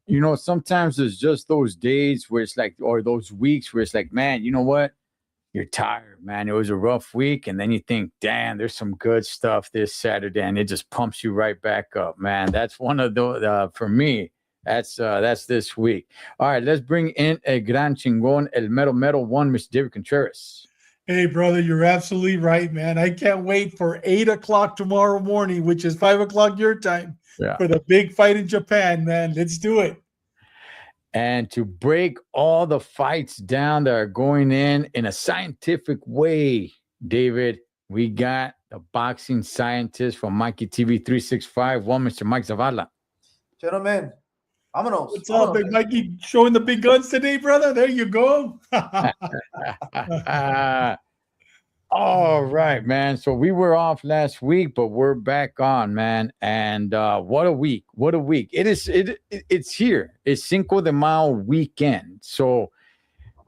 You know, sometimes there's just those days where it's like, or those weeks where it's like, man, you know what? You're tired, man. It was a rough week. And then you think, damn, there's some good stuff this Saturday. And it just pumps you right back up, man. That's one of the, for me, that's this week. All right, let's bring in a gran chingón, el mero mero one, Mr. David Contreras. Hey, brother, you're absolutely right, man. I can't wait for 8 o'clock tomorrow morning, which is 5 o'clock your time, for the big fight in Japan, man. Let's do it. And to break all the fights down that are going in a scientific way, David, we got the boxing scientist from Mikey TV 365, one Mr. Mike Zavala. Gentlemen, vámonos. What's up, Big Mikey? Showing the big guns today, brother? There you go. All right, man. So we were off last week, but we're back on, man. And what a week. What a week. It's here. It's Cinco de Mayo weekend. So,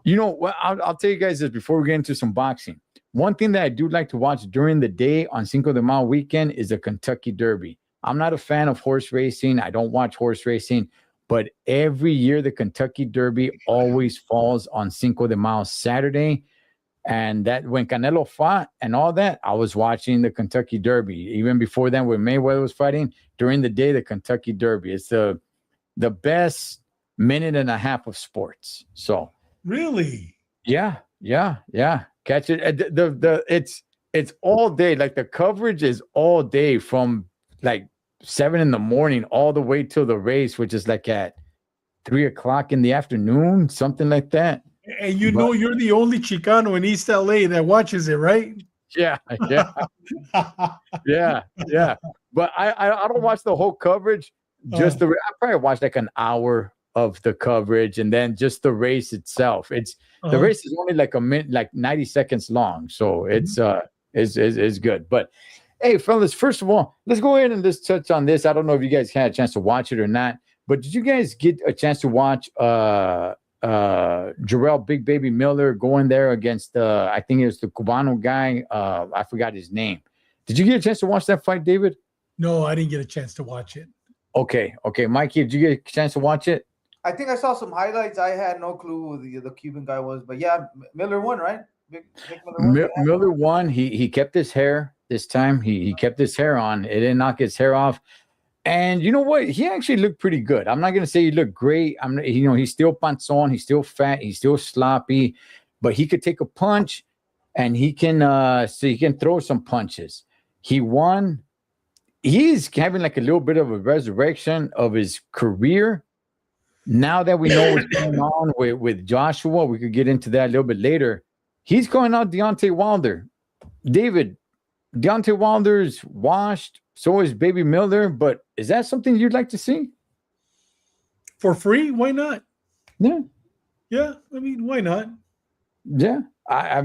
you know, what? I'll tell you guys this before we get into some boxing. One thing that I do like to watch during the day on Cinco de Mayo weekend is the Kentucky Derby. I'm not a fan of horse racing. I don't watch horse racing. But every year, the Kentucky Derby always falls on Cinco de Mayo Saturday. And that when Canelo fought and all that, I was watching the Kentucky Derby. Even before then, when Mayweather was fighting, during the day, the Kentucky Derby. It's the best minute and a half of sports. So really? Yeah. Catch it. It's all day. Like the coverage is all day from like 7 a.m. all the way till the race, which is like at 3 o'clock in the afternoon, something like that. And know you're the only Chicano in East LA that watches it, right? Yeah. But I don't watch the whole coverage. I probably watch like an hour of the coverage and then just the race itself. The race is only like a minute, like 90 seconds long. So it's good. But hey, fellas, first of all, let's go ahead and let's touch on this. I don't know if you guys had a chance to watch it or not, but did you guys get a chance to watch Jarrell Big Baby Miller going there against I think it was the Cubano guy. I forgot his name. Did you get a chance to watch that fight, David? No, I didn't get a chance to watch it. Okay. Mikey, did you get a chance to watch it? I think I saw some highlights. I had no clue who the Cuban guy was, but yeah, Miller won, right? Miller won. He kept his hair this time. He kept his hair on. It didn't knock his hair off. And you know what? He actually looked pretty good. I'm not going to say he looked great. He's still panzón. He's still fat. He's still sloppy. But he could take a punch, and he can throw some punches. He won. He's having like a little bit of a resurrection of his career. Now that we know what's going on with Joshua, we could get into that a little bit later. He's calling out Deontay Wilder. David, Deontay Wilder's washed. So is Baby Miller, but is that something you'd like to see? For free? Why not? Yeah. Yeah, I mean, why not? Yeah, I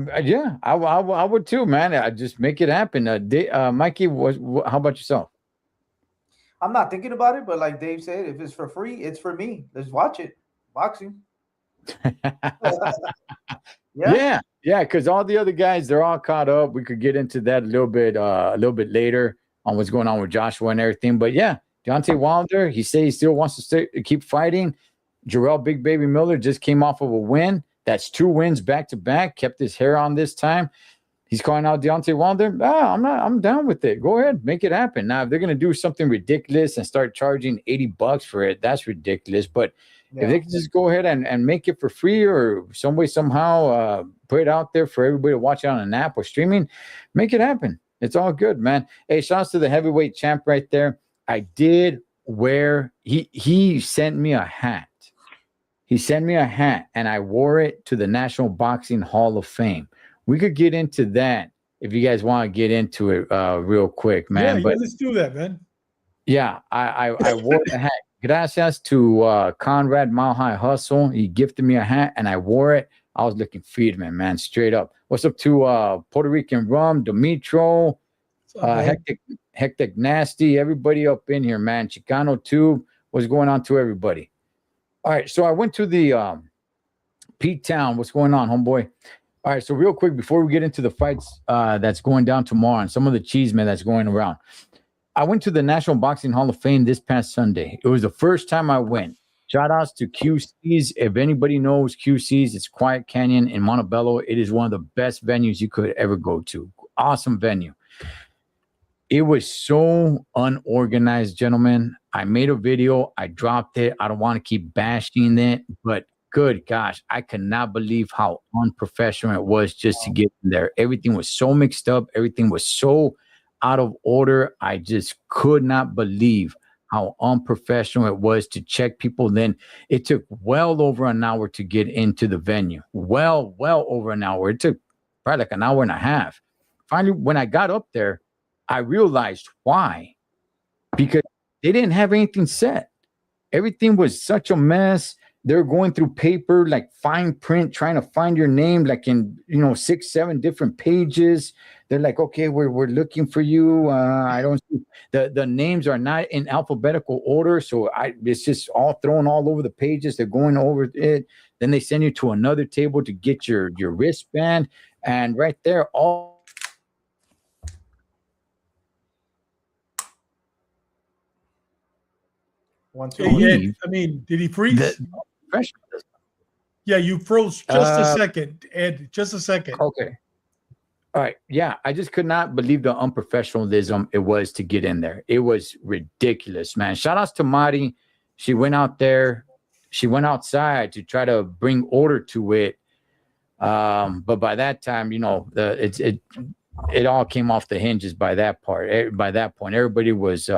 would too, man. I just make it happen. Mikey, how about yourself? I'm not thinking about it, but like Dave said, if it's for free, it's for me. Let's watch it. Boxing. Yeah, because all the other guys, they're all caught up. We could get into that a little bit later on what's going on with Joshua and everything. But yeah, Deontay Wilder, he says he still wants to keep fighting. Jarrell Big Baby Miller just came off of a win. That's 2 wins back to back. Kept his hair on this time. He's calling out Deontay Wilder. I'm down with it. Go ahead, make it happen. Now, if they're gonna do something ridiculous and start charging $80 for it, that's ridiculous. But If they could just go ahead and make it for free, or some way, somehow put it out there for everybody to watch it on an app or streaming, make it happen. It's all good, man. Hey, shouts to the heavyweight champ right there. I did wear, he sent me a hat. He sent me a hat, and I wore it to the National Boxing Hall of Fame. We could get into that if you guys want to get into it real quick, man. Yeah, let's do that, man. Yeah, I wore the hat. Gracias to Conrad Mile High Hustle. He gifted me a hat, and I wore it. I was looking freedman, man, straight up. What's up to Puerto Rican Rum, Dimitro, Hectic Nasty, everybody up in here, man. Chicano too. What's going on to everybody? All right, so I went to the Pete Town. What's going on, homeboy? All right, so real quick, before we get into the fights that's going down tomorrow and some of the cheese, man, that's going around, I went to the National Boxing Hall of Fame this past Sunday. It was the first time I went. Shout outs to QC's. If anybody knows QC's, it's Quiet Canyon in Montebello. It is one of the best venues you could ever go to. Awesome venue. It was so unorganized, gentlemen. I made a video. I dropped it. I don't want to keep bashing it, but good gosh, I could not believe how unprofessional it was just to get in there. Everything was so mixed up. Everything was so out of order. I just could not believe how unprofessional it was to check people. Then it took well over an hour to get into the venue. Well over an hour. It took probably like an hour and a half. Finally, when I got up there, I realized why. Because they didn't have anything set. Everything was such a mess. They're going through paper, like fine print, trying to find your name, like in 6, 7 different pages. They're like, okay, we're looking for you. I don't see the names are not in alphabetical order, so it's just all thrown all over the pages. They're going over it. Then they send you to another table to get your wristband, and right there, all. I mean, did he freeze? Yeah, you froze just a second, Ed. Just a second. Okay. All right. Yeah, I just could not believe the unprofessionalism it was to get in there. It was ridiculous, man. Shout outs to Mari. She went out there. She went outside to try to bring order to it. But by that time, it all came off the hinges by that part. By that point, everybody was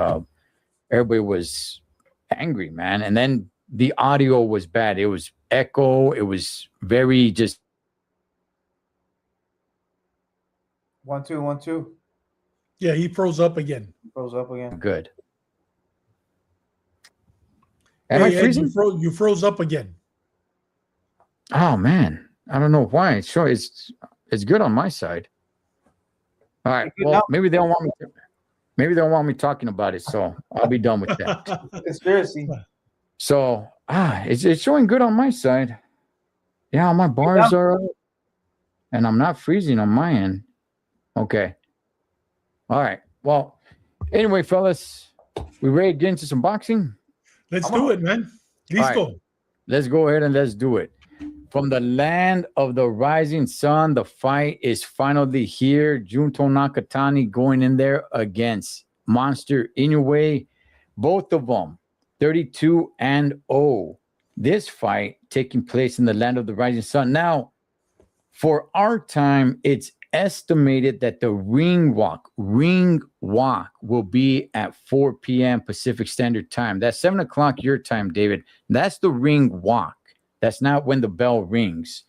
angry, man. And then the audio was bad. It was echo. It was very just 1 2 1 2. Yeah, he froze up again. Good. Am I freezing? You froze up again. Oh man, I don't know why. Sure, it's good on my side. All right. Well, maybe they don't want me to. Maybe they don't want me talking about it, so I'll be done with that. Conspiracy. So, it's showing good on my side. Yeah, my bars are up, and I'm not freezing on my end. Okay. All right. Well, anyway, fellas, we ready to get into some boxing? Let's do it, man. Let's go. Let's go ahead and let's do it. From the land of the rising sun, the fight is finally here. Junto Nakatani going in there against Monster Inoue. Both of them 32-0. This fight taking place in the land of the rising sun. Now, for our time, it's estimated that the ring walk will be at 4 p.m. Pacific Standard Time. That's 7 o'clock your time, David. That's the ring walk. That's not when the bell rings.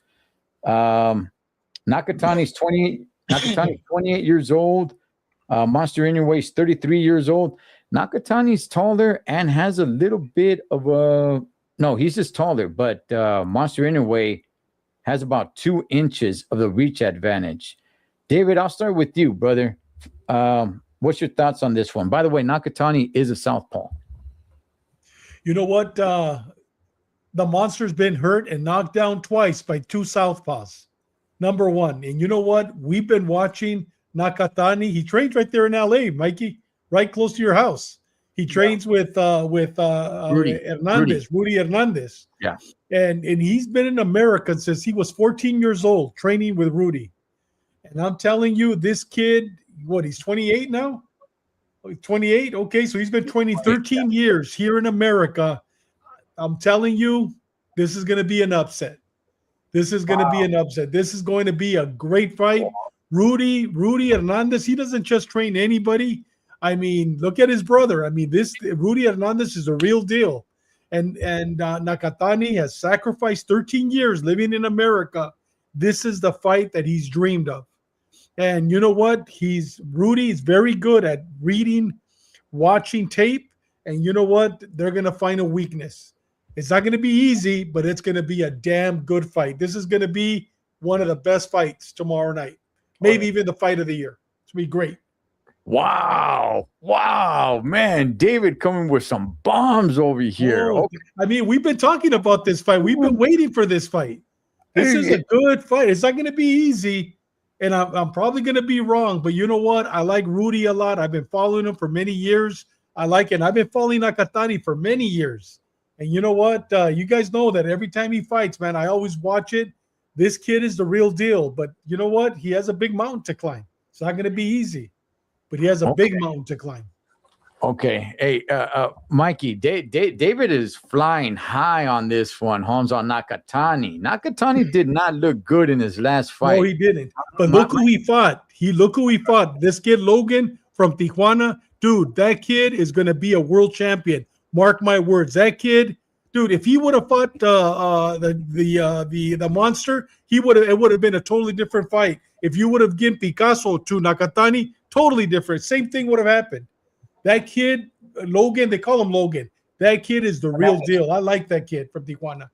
Nakatani's 28 years old. Monster Inoue is 33 years old. Nakatani's taller and has a little bit of a no, he's just taller, but Monster Inoue has about 2 inches of the reach advantage. David, I'll start with you, brother. What's your thoughts on this one? By the way, Nakatani is a southpaw. You know what? The Monster's been hurt and knocked down twice by 2 southpaws. Number 1. And you know what? We've been watching Nakatani. He trains right there in LA, Mikey, right close to your house. He trains with Rudy Hernandez. Yeah. And he's been in America since he was 14 years old, training with Rudy. And I'm telling you, this kid, he's 28 now? 28? Okay, so he's been 13 years here in America. I'm telling you, this is going to be an upset. This is going to be an upset. This is going to be a great fight. Rudy Hernandez, he doesn't just train anybody. I mean, look at his brother. I mean, this Rudy Hernandez is a real deal. And Nakatani has sacrificed 13 years living in America. This is the fight that he's dreamed of. And you know what? Rudy is very good at reading, watching tape. And you know what? They're going to find a weakness. It's not going to be easy, but it's going to be a damn good fight. This is going to be one of the best fights tomorrow night. Maybe even the fight of the year. It's going to be great. Wow, man. David coming with some bombs over here. Oh, Okay. I mean, we've been talking about this fight. We've been waiting for this fight. This is a good fight. It's not going to be easy, and I'm probably going to be wrong, but you know what? I like Rudy a lot. I've been following him for many years. I like it. I've been following Nakatani for many years. And you know what? You guys know that every time he fights, man, I always watch it. This kid is the real deal. But you know what? He has a big mountain to climb. It's not going to be easy. But he has a big mountain to climb. Okay. Hey, Mikey, David is flying high on this one, Holmes, on Nakatani. Nakatani did not look good in his last fight. No, he didn't. But look who he fought. Look who he fought. This kid, Logan from Tijuana. Dude, that kid is going to be a world champion. Mark my words. That kid, dude, if he would have fought the monster, it would have been a totally different fight. If you would have given Picasso to Nakatani, totally different. Same thing would have happened. That kid, Logan, they call him Logan. That kid is the real deal. I like that kid from Tijuana.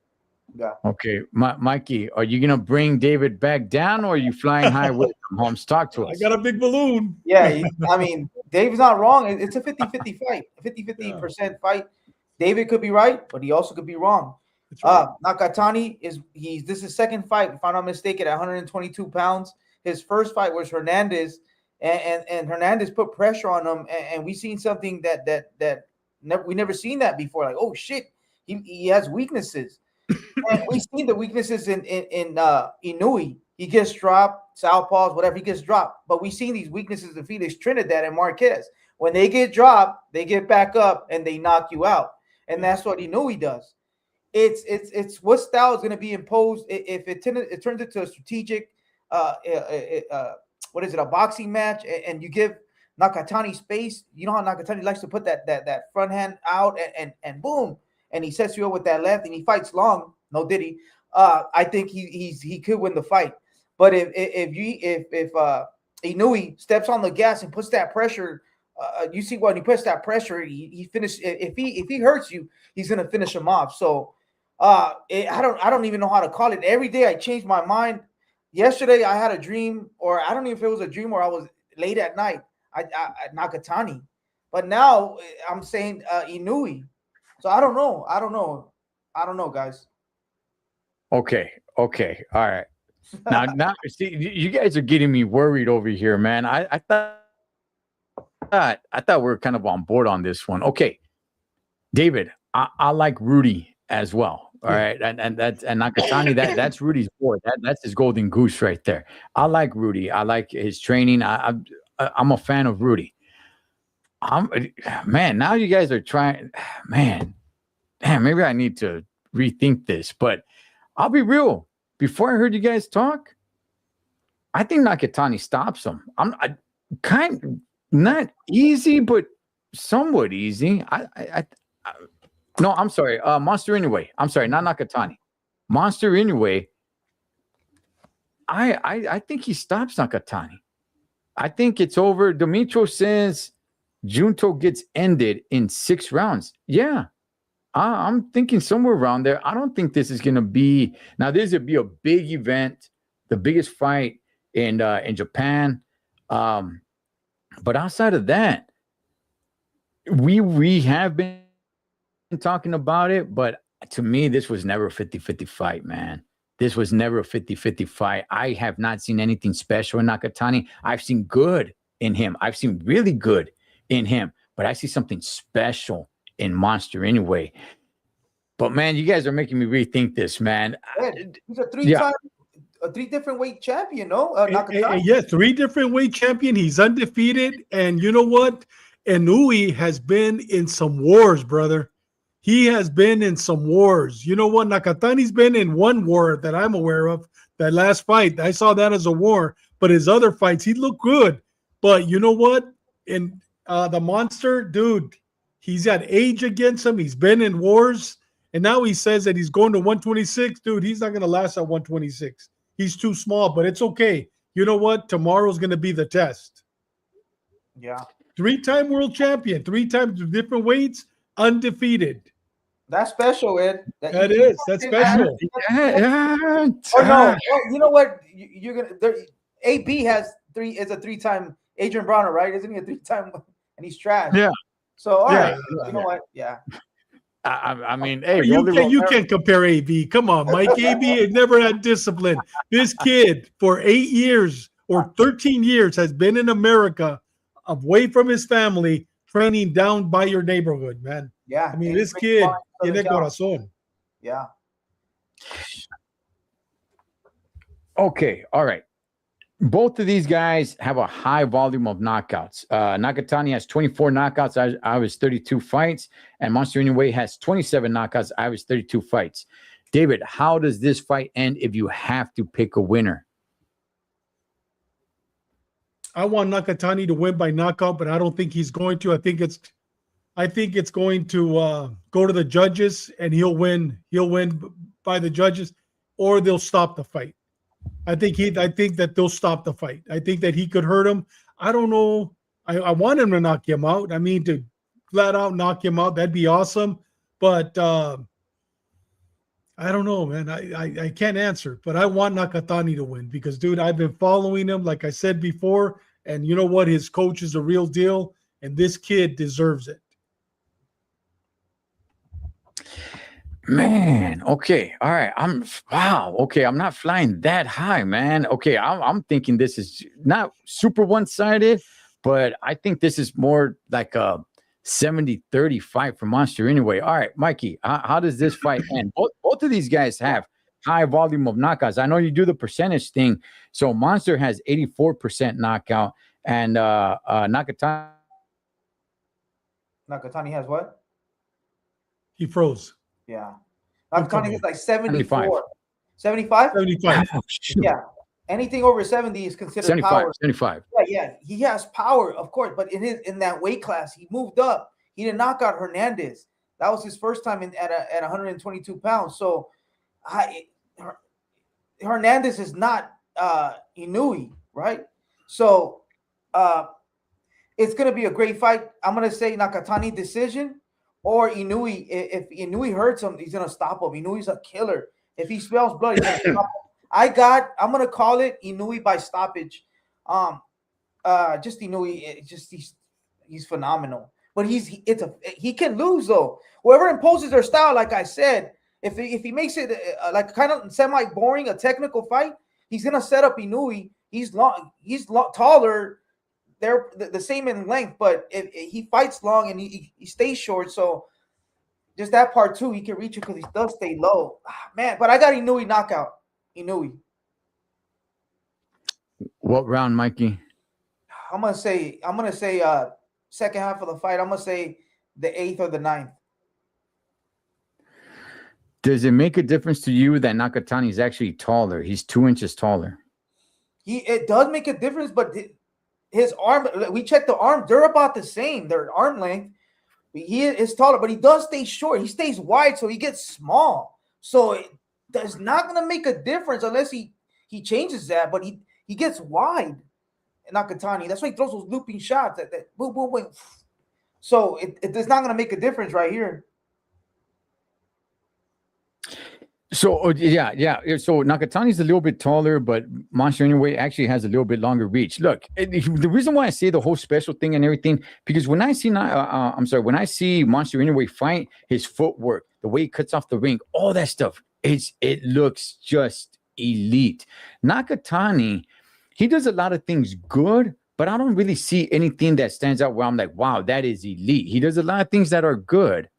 Yeah. Okay, Mikey, are you gonna bring David back down, or are you flying high with him? Holmes, talk to us. I got a big balloon. Yeah, I mean, Dave's not wrong. It's a 50-50 fight, a 50-50% fight. David could be right, but he also could be wrong. Right. Nakatani this is his second fight, if I'm not mistaken, at 122 pounds. His first fight was Hernandez, and Hernandez put pressure on him, and we seen something that we never seen that before. Like, oh shit, he has weaknesses. And we've seen the weaknesses in Inoue. He gets dropped, southpaws, whatever, he gets dropped. But we've seen these weaknesses in Felix Trinidad and Marquez. When they get dropped, they get back up and they knock you out. And that's what Inoue does. It's what style is going to be imposed if it turns into a strategic a boxing match, and you give Nakatani space. You know how Nakatani likes to put that front hand out and boom, and he sets you up with that left, and he fights long. No diddy. I think he could win the fight. But if Inoue steps on the gas and puts that pressure, you see when he puts that pressure, he finishes. If he hurts you, he's gonna finish him off. So I don't even know how to call it. Every day I change my mind. Yesterday I had a dream, or I don't know if it was a dream or I was late at night. I Nakatani, but now I'm saying Inoue. So I don't know, guys. Okay, all right. Now, see, you guys are getting me worried over here, man. I thought we were kind of on board on this one. Okay, David, I like Rudy as well. All right, and Nakatani, that's Rudy's boy. That's his golden goose right there. I like Rudy. I like his training. I'm a fan of Rudy. Man, now you guys are trying. Man, damn, maybe I need to rethink this. But I'll be real. Before I heard you guys talk, I think Nakatani stops him. I kind of not easy, but somewhat easy. No, I'm sorry. Monster Inoue. I'm sorry, not Nakatani. Monster Inoue. I think he stops Nakatani. I think it's over. Dimitro says Junto gets ended in 6 rounds. Yeah, I'm thinking somewhere around there. I don't think this is going to be. Now, this would be a big event, the biggest fight in Japan. But outside of that, we have been talking about it, but to me, this was never a 50-50 fight, man. This was never a 50-50 fight. I have not seen anything special in Nakatani. I've seen good in him. I've seen really good in him, but I see something special in Monster Inoue. But man, you guys are making me rethink this, man. He's a 3-time, a 3 different weight champion, no? Yeah, 3 different weight champion. He's undefeated, and you know what? Inoue has been in some wars, brother. He has been in some wars. You know what? Nakatani's been in one war that I'm aware of. That last fight, I saw that as a war. But his other fights, he looked good. But you know what? In the monster, dude, he's got age against him. He's been in wars. And now he says that he's going to 126. Dude, he's not going to last at 126. He's too small, but it's okay. You know what? Tomorrow's going to be the test. Yeah. 3-time world champion, 3 times different weights, undefeated. That's special, Ed. That is. That's special. Yeah. Oh no! Oh, you know what? You're gonna. AB has 3. Is a 3-time Adrian Bronner, right? Isn't he a 3-time? And he's trash. Yeah. So all Yeah. right. You know what? Yeah. I mean, hey, You can't compare AB. Come on, Mike. AB has never had discipline. This kid for 8 years or 13 years has been in America, away from his family, training down by your neighborhood, man. Yeah. I mean, this kid tiene corazón. Yeah. Okay, all right. Both of these guys have a high volume of knockouts. Nakatani has 24 knockouts. I was 32 fights, and Monster Inoue has 27 knockouts. I was 32 fights. David, how does this fight end if you have to pick a winner? I want Nakatani to win by knockout, but I don't think he's going to. I think it's going to go to the judges, and he'll win. He'll win by the judges, or they'll stop the fight. I think that they'll stop the fight. I think that he could hurt him. I don't know. I want him to knock him out. I mean, to flat out knock him out, that'd be awesome. But I don't know, man. I can't answer. But I want Nakatani to win because, dude, I've been following him, like I said before. And you know what? His coach is a real deal, and this kid deserves it. Man, okay, all right. Okay, I'm not flying that high, man. Okay, I'm thinking this is not super one-sided, but I think this is more like a 70-30 fight for Monster Inoue. All right, Mikey, how does this fight end? Both of these guys have high volume of knockouts. I know you do the percentage thing. So Monster has 84% knockout, and Nakatani has what? He froze. Yeah. Nakatani is like 75. 75? 75. Oh, shoot. Yeah. Anything over 70 is considered 75, power. 75. Yeah. He has power, of course, but in that weight class, he moved up. He didn't knock out Hernandez. That was his first time at 122 pounds. So Hernandez is not Inoue, right? So it's going to be a great fight. I'm going to say Nakatani decision. Or Inoue, if Inoue hurts him, he's gonna stop him. Inoue's a killer. If he smells blood, he's gonna stop him. I'm gonna call it Inoue by stoppage. Just Inoue, he's phenomenal. But he can lose though. Whoever imposes their style, like I said, if he makes it like kind of semi boring, a technical fight, he's gonna set up Inoue. He's taller. They're the same in length, but if he fights long and he stays short, so just that part too, he can reach it because he does stay low. Man, but I got Inoue knockout. Inoue. What round, Mikey? I'm gonna say second half of the fight. I'm gonna say the 8th or the 9th. Does it make a difference to you that Nakatani is actually taller? He's 2 inches taller. It does make a difference, but his arm, we checked the arm, they're about the same. Their arm length. He is taller, but he does stay short. He stays wide, so he gets small. So it's not going to make a difference unless he changes that, but he gets wide. Nakatani. That's why he throws those looping shots. That boom, boom, boom. So it's not going to make a difference right here. So yeah. So Nakatani's a little bit taller, but Monster Inoue actually has a little bit longer reach. Look, the reason why I say the whole special thing and everything, because when I see when I see Monster Inoue fight, his footwork, the way he cuts off the ring, all that stuff, it looks just elite. Nakatani, he does a lot of things good, but I don't really see anything that stands out where I'm like, wow, that is elite. He does a lot of things that are good,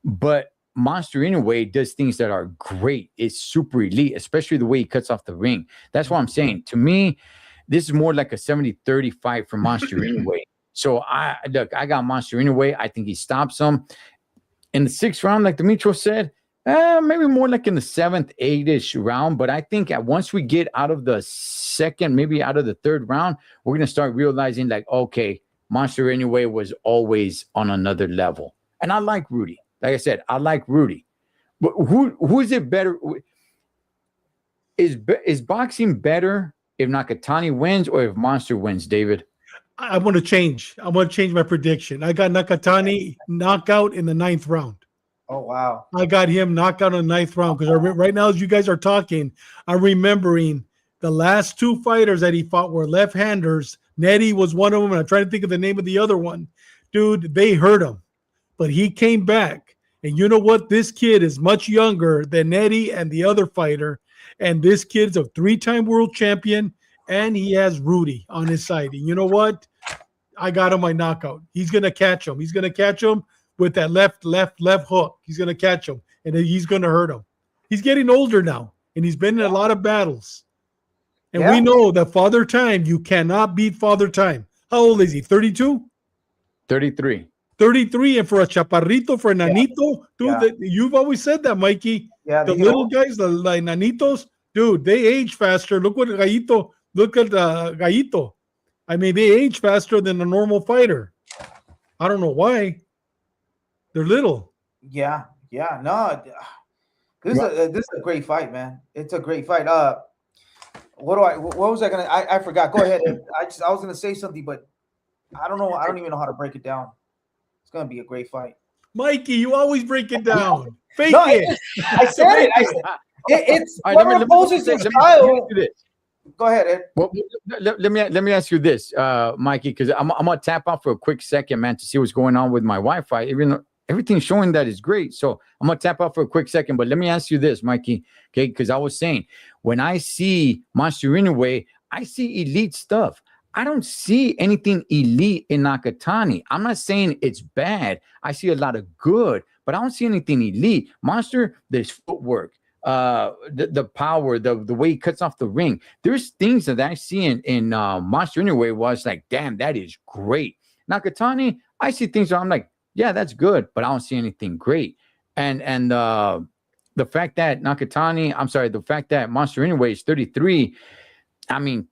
but Monster Inoue does things that are great. It's super elite, especially the way he cuts off the ring. That's what I'm saying. To me, this is more like a 70-30 fight for Monster Inoue. So I got Monster Inoue. I think he stops him. in the 6th round, like Demetrio said, maybe more like in the 7th, 8-ish round. But I think once we get out of the 2nd, maybe out of the 3rd round, we're going to start realizing like, okay, Monster Anyway was always on another level. And I like Rudy. Like I said, I like Rudy. But who is it better? Is boxing better if Nakatani wins or if Monster wins, David? I want to change. I want to change my prediction. I got Nakatani knockout in the 9th round. Oh, wow. I got him knockout in the 9th round because right now, as you guys are talking, I'm remembering the last 2 fighters that he fought were left-handers. Nettie was one of them, and I'm trying to think of the name of the other one. Dude, they hurt him, but he came back. And you know what? This kid is much younger than Nettie and the other fighter, and this kid's a 3-time world champion, and he has Rudy on his side. And you know what? I got him my knockout. He's going to catch him. He's going to catch him with that left hook. He's going to catch him, and then he's going to hurt him. He's getting older now, and he's been in a lot of battles. And we know that Father Time, you cannot beat Father Time. How old is he? 32? 33. 33, and for a chaparrito, for a nanito, dude, you've always said that, Mikey. Yeah, the little guys, the like nanitos, dude, they age faster. Look at Gallito. I mean, they age faster than a normal fighter. I don't know why. They're little. Yeah. No, this is a great fight, man. It's a great fight. What was I gonna? I forgot. Go ahead. I was gonna say something, but I don't know. I don't even know how to break it down. It's gonna be a great fight. Mikey, you always break it down. Fake it. I said it. It's whoever opposes your style. Go ahead, Ed. Well, let me ask you this, Mikey, because I'm gonna tap out for a quick second, man, to see what's going on with my Wi-Fi. Even though everything's showing that is great, so I'm gonna tap out for a quick second. But let me ask you this, Mikey, okay? Because I was saying when I see Monster Inoue, I see elite stuff. I don't see anything elite in Nakatani. I'm not saying it's bad. I see a lot of good, but I don't see anything elite. Monster, there's footwork. The power, the way he cuts off the ring. There's things that I see in Monster Inoue was like, damn, that is great. Nakatani, I see things where I'm like, yeah, that's good, but I don't see anything great. And the fact that the fact that Monster Inoue is 33, I mean,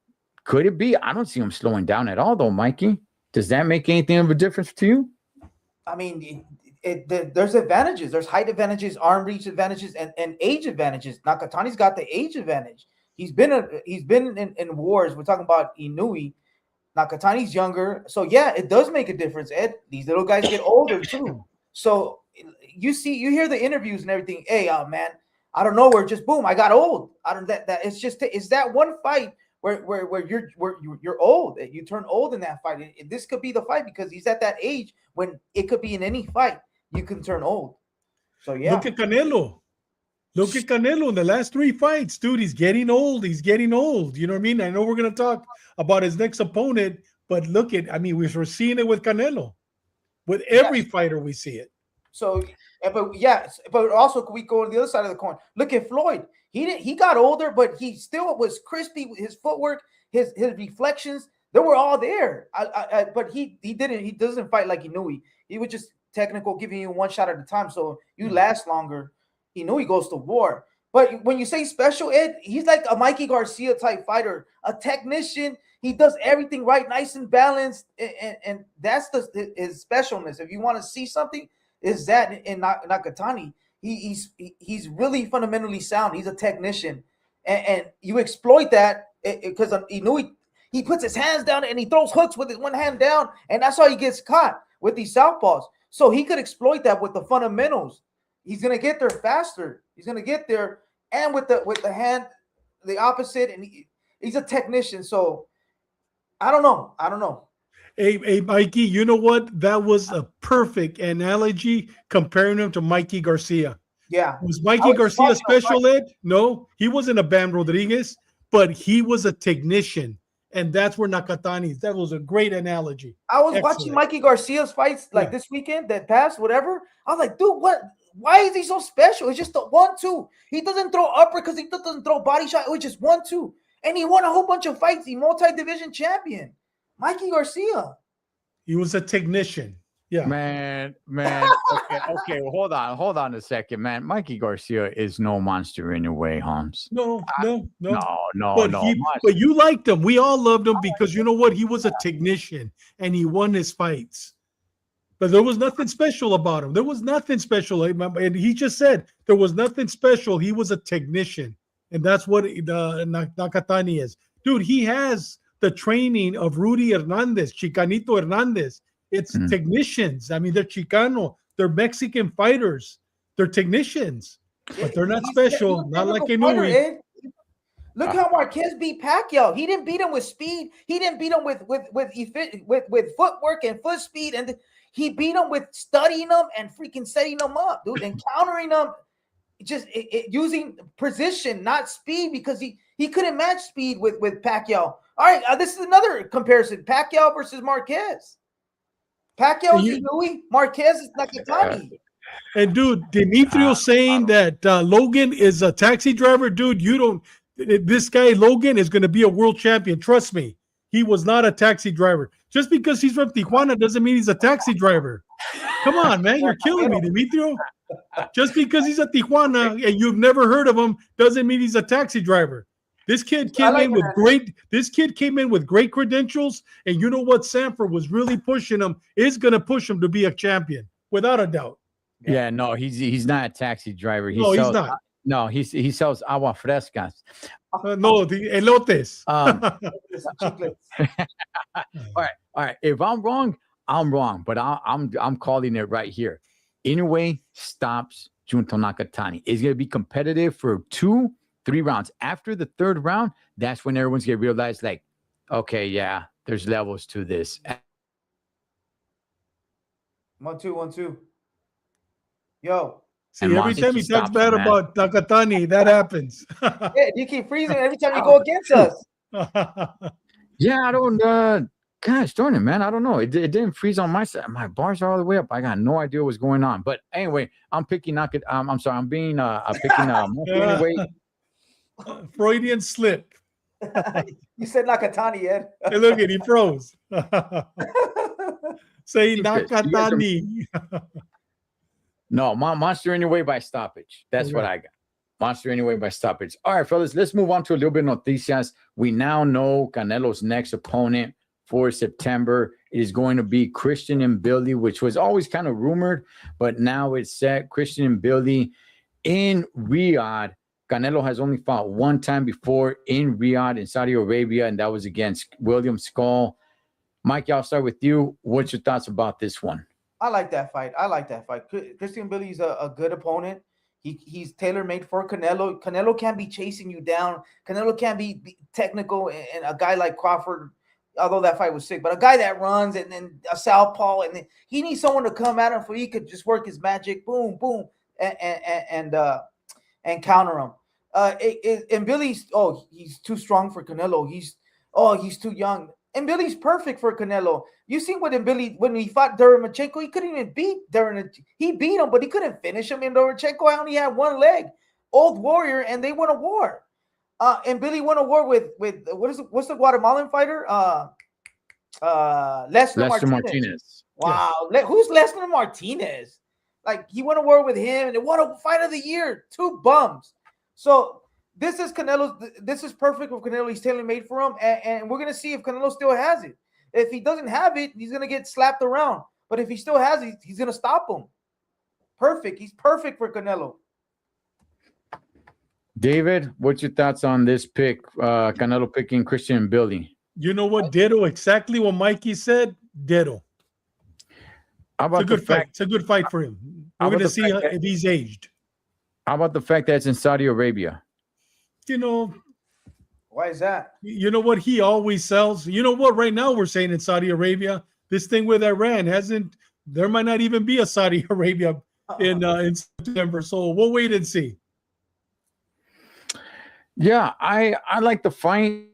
could it be? I don't see him slowing down at all, though, Mikey. Does that make anything of a difference to you? I mean, there's advantages. There's height advantages, arm reach advantages, and age advantages. Nakatani's got the age advantage. He's been in wars. We're talking about Inoue. Nakatani's younger, so yeah, it does make a difference. Ed, these little guys get older too. So you hear the interviews and everything. Hey, man, I don't know where just boom, I got old. I don't that it's that one fight where you're old. You turn old in that fight. This could be the fight because he's at that age when it could be in any fight you can turn old. So yeah. Look at Canelo. Look at Canelo in the last 3 fights, dude. He's getting old. You know what I mean? I know we're gonna talk about his next opponent, but we're seeing it with Canelo. With every fighter, we see it. So, but also we go on the other side of the coin. Look at Floyd. He got older, but he still was crispy with his footwork, his reflections. They were all there. But he didn't. He doesn't fight like Inoue. He was just technical, giving you one shot at a time, so you last longer. Inoue goes to war. But when you say special, Ed, he's like a Mikey Garcia type fighter, a technician. He does everything right, nice and balanced, and that's his specialness. If you want to see something, is that in Nakatani. He's really fundamentally sound. He's a technician, and you exploit that because Inoue, he puts his hands down and he throws hooks with his one hand down, and that's how he gets caught with these southpaws. So he could exploit that with the fundamentals. He's gonna get there faster. He's gonna get there, and with the hand, the opposite, and he's a technician. So I don't know. Hey, Mikey, you know what? That was a perfect analogy comparing him to Mikey Garcia. Yeah. Was Mikey Garcia special ed? No, he wasn't a Bam Rodriguez, but he was a technician. And that's where Nakatani is. That was a great analogy. I was watching Mikey Garcia's fights this weekend that passed, whatever. I was like, dude, what? Why is he so special? It's just a 1-2. He doesn't throw uppercuts. He doesn't throw body shot. It was just 1-2. And he won a whole bunch of fights. He multi-division champion. Mikey Garcia. He was a technician. Yeah. Man. Okay. Well, hold on a second, man. Mikey Garcia is no monster in your way, Holmes. No. No. But you liked him. We all loved him because you know what? He was a technician and he won his fights. But there was nothing special about him. There was nothing special. And he just said there was nothing special. He was a technician. And that's what Nakatani is. Dude, he has the training of Rudy Hernandez, Chicanito Hernandez. It's technicians. I mean, they're Chicano. They're Mexican fighters. They're technicians. But they're not special. Not like Inouye. Look how Marquez beat Pacquiao. He didn't beat him with speed. He didn't beat him with footwork and foot speed. And he beat him with studying them and freaking setting them up, dude, and countering them. Just using precision, not speed, because he couldn't match speed with Pacquiao. All right, this is another comparison: Pacquiao versus Marquez. Pacquiao is Inouye, Marquez is Nakatani. And dude, Demetrio saying that Logan is a taxi driver, dude. You don't. This guy Logan is going to be a world champion. Trust me, he was not a taxi driver. Just because he's from Tijuana doesn't mean he's a taxi driver. Come on, man, you're killing me, Demetrio. Just because he's a Tijuana and you've never heard of him doesn't mean he's a taxi driver. This kid came in with great credentials, and you know what? Sanford was really pushing him. Is going to push him to be a champion without a doubt. Yeah, no, he's not a taxi driver. He's not. No, he sells agua frescas. No, the elotes. All right. If I'm wrong, I'm wrong, but I'm calling it right here. Inoue stops Junto Nakatani. It's going to be competitive for 2-3 rounds. After the third round, that's when everyone's going to realize, like, okay, yeah, there's levels to this. 1-2. Yo. See, every time he talks bad about Nakatani, that happens. Yeah, you keep freezing every time you go against us. Yeah, I don't. Gosh darn it, man. I don't know. It didn't freeze on my side. My bars are all the way up. I got no idea what's going on. But anyway, I'm picking I'm sorry. I'm picking anyway. Freudian slip. You said Nakatani, Ed. Hey, look at he froze. Say Nakatani. No, Monster Anyway by stoppage. That's what I got. Monster Anyway by stoppage. All right, fellas, let's move on to a little bit of noticias. We now know Canelo's next opponent for September is going to be Christian Mbili, which was always kind of rumored, but now it's set. Christian Mbili in Riyadh. Canelo has only fought one time before in Riyadh in Saudi Arabia, and that was against William Skull. Mike, I'll start with you. What's your thoughts about this one? I like that fight. Christian Mbili is a good opponent. He's tailor-made for Canelo. Canelo can't be chasing you down. Canelo can't be technical, and a guy like Crawford, although that fight was sick, but a guy that runs and then a southpaw, and then he needs someone to come at him so he could just work his magic, boom, boom, and counter him. And Billy's he's too strong for Canelo. He's too young. And Billy's perfect for Canelo. You see what Billy when he fought Deremachenko, he couldn't even beat he beat him, but he couldn't finish him. And Deremachenko only had one leg, old warrior, and they won a war. And Billy won a war with what's the Guatemalan fighter? Lester Martinez. Wow, yeah. Who's Lester Martinez? Like he won a war with him, and they won a fight of the year. 2 bums. So this is Canelo's. This is perfect for Canelo. He's tailor-made for him, and we're gonna see if Canelo still has it. If he doesn't have it, he's gonna get slapped around. But if he still has it, he's gonna stop him. Perfect. He's perfect for Canelo. David, what's your thoughts on this pick? Canelo picking Christian Mbili. You know what? Ditto. Exactly what Mikey said. Ditto. How about it's a good fight. It's a good fight for him. We're going to see if he's aged. How about the fact that it's in Saudi Arabia? You know. Why is that? You know what? He always sells. You know what? Right now we're saying in Saudi Arabia, this thing with Iran hasn't. There might not even be a Saudi Arabia in September. So we'll wait and see. Yeah, I like the fight.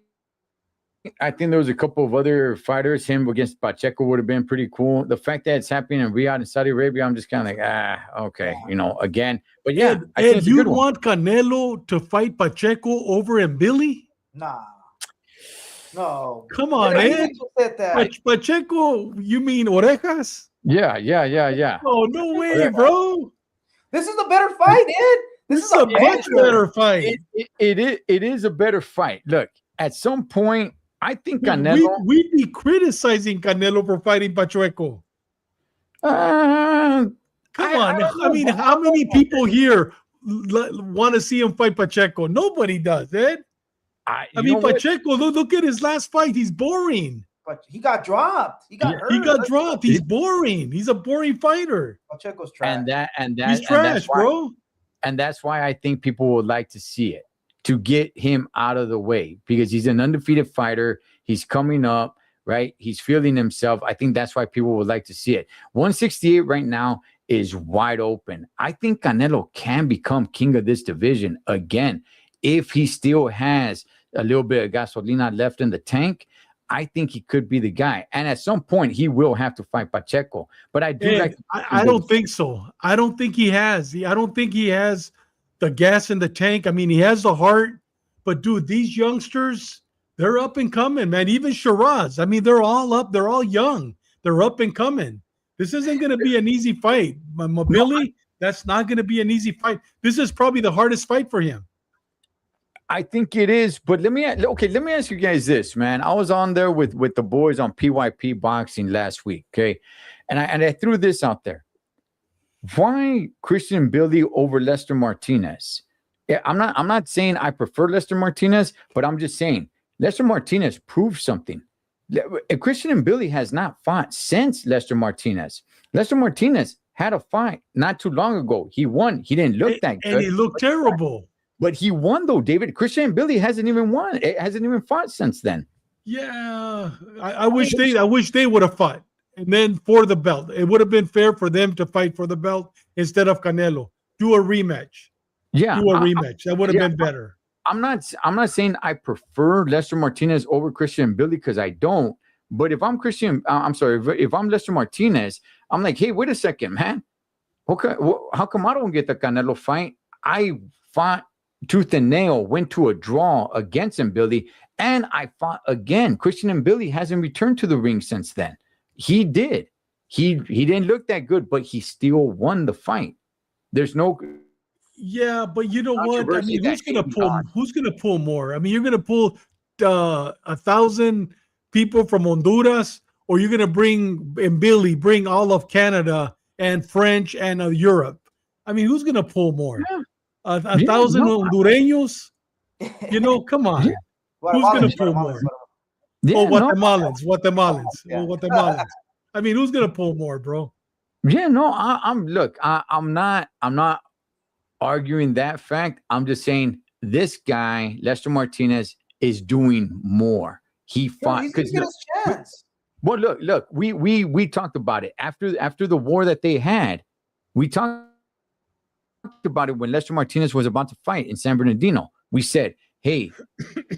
I think there was a couple of other fighters. Him against Pacheco would have been pretty cool. The fact that it's happening in Riyadh in Saudi Arabia, I'm just kind of like, okay, again. But yeah, Ed, you'd want Canelo to fight Pacheco over Mbili? Nah. No. Come on, Ed. Pacheco, you mean Orejas? Yeah. Oh, no way, Yeah. bro. This is a better fight, Ed. This is a much better fight. It is a better fight. Look, at some point, I think Dude, Canelo. we'd be criticizing Canelo for fighting Pacheco. Come on. I mean, how many people here want to see him fight Pacheco? Nobody does, Ed. I mean, Pacheco, look at his last fight. He's boring. But he got dropped. He got hurt. He got dropped. He's boring. He's a boring fighter. Pacheco's trash. And that he's trash, bro. And that's why I think people would like to see it, to get him out of the way, because he's an undefeated fighter. He's coming up, right? He's feeling himself. I think that's why people would like to see it. 168 right now is wide open. I think Canelo can become king of this division again if he still has a little bit of gasolina left in the tank. I think he could be the guy. And at some point, he will have to fight Pacheco. But I do I don't think so. I don't think he has. I don't think he has the gas in the tank. I mean, he has the heart. But, dude, these youngsters, they're up and coming, man. Even Shiraz. I mean, they're all up. They're all young. They're up and coming. This isn't going to be an easy fight. Billy, that's not going to be an easy fight. This is probably the hardest fight for him. I think it is, but let me ask you guys this, man. I was on there with the boys on PYP Boxing last week, okay, and I threw this out there. Why Christian Billy over Lester Martinez? Yeah, I'm not saying I prefer Lester Martinez, but I'm just saying Lester Martinez proved something. Christian and Billy has not fought since Lester Martinez. Lester Martinez had a fight not too long ago. He won. He didn't look that good, and he looked terrible. But he won, though, David. Christian and Billy hasn't even won. It hasn't even fought since then. Yeah, I wish they would have fought, and then for the belt, it would have been fair for them to fight for the belt instead of Canelo. Do a rematch. Yeah, do a rematch. That would have been better. I'm not saying I prefer Lester Martinez over Christian and Billy, because I don't. But if I'm if I'm Lester Martinez, I'm like, hey, wait a second, man. Okay, how come I don't get the Canelo fight? I fought tooth and nail, went to a draw against him, Billy, and I fought again. Christian and Billy hasn't returned to the ring since then. He did. He didn't look that good, but he still won the fight. There's no. Yeah, but you know what? I mean, who's gonna pull more? I mean, you're gonna pull 1,000 people from Honduras, or you're gonna bring all of Canada and French and Europe. I mean, who's gonna pull more? Yeah. 1,000 Hondureños? You know, come on. Yeah. Who's going to pull more? Guatemalans. Yeah. Guatemalans. I mean, who's going to pull more, bro? Yeah, no, I'm not arguing that fact. I'm just saying this guy, Lester Martinez, is doing more. He fought because well, look, we talked about it after the war that they had. We talked about it when Lester Martinez was about to fight in San Bernardino. We said, hey,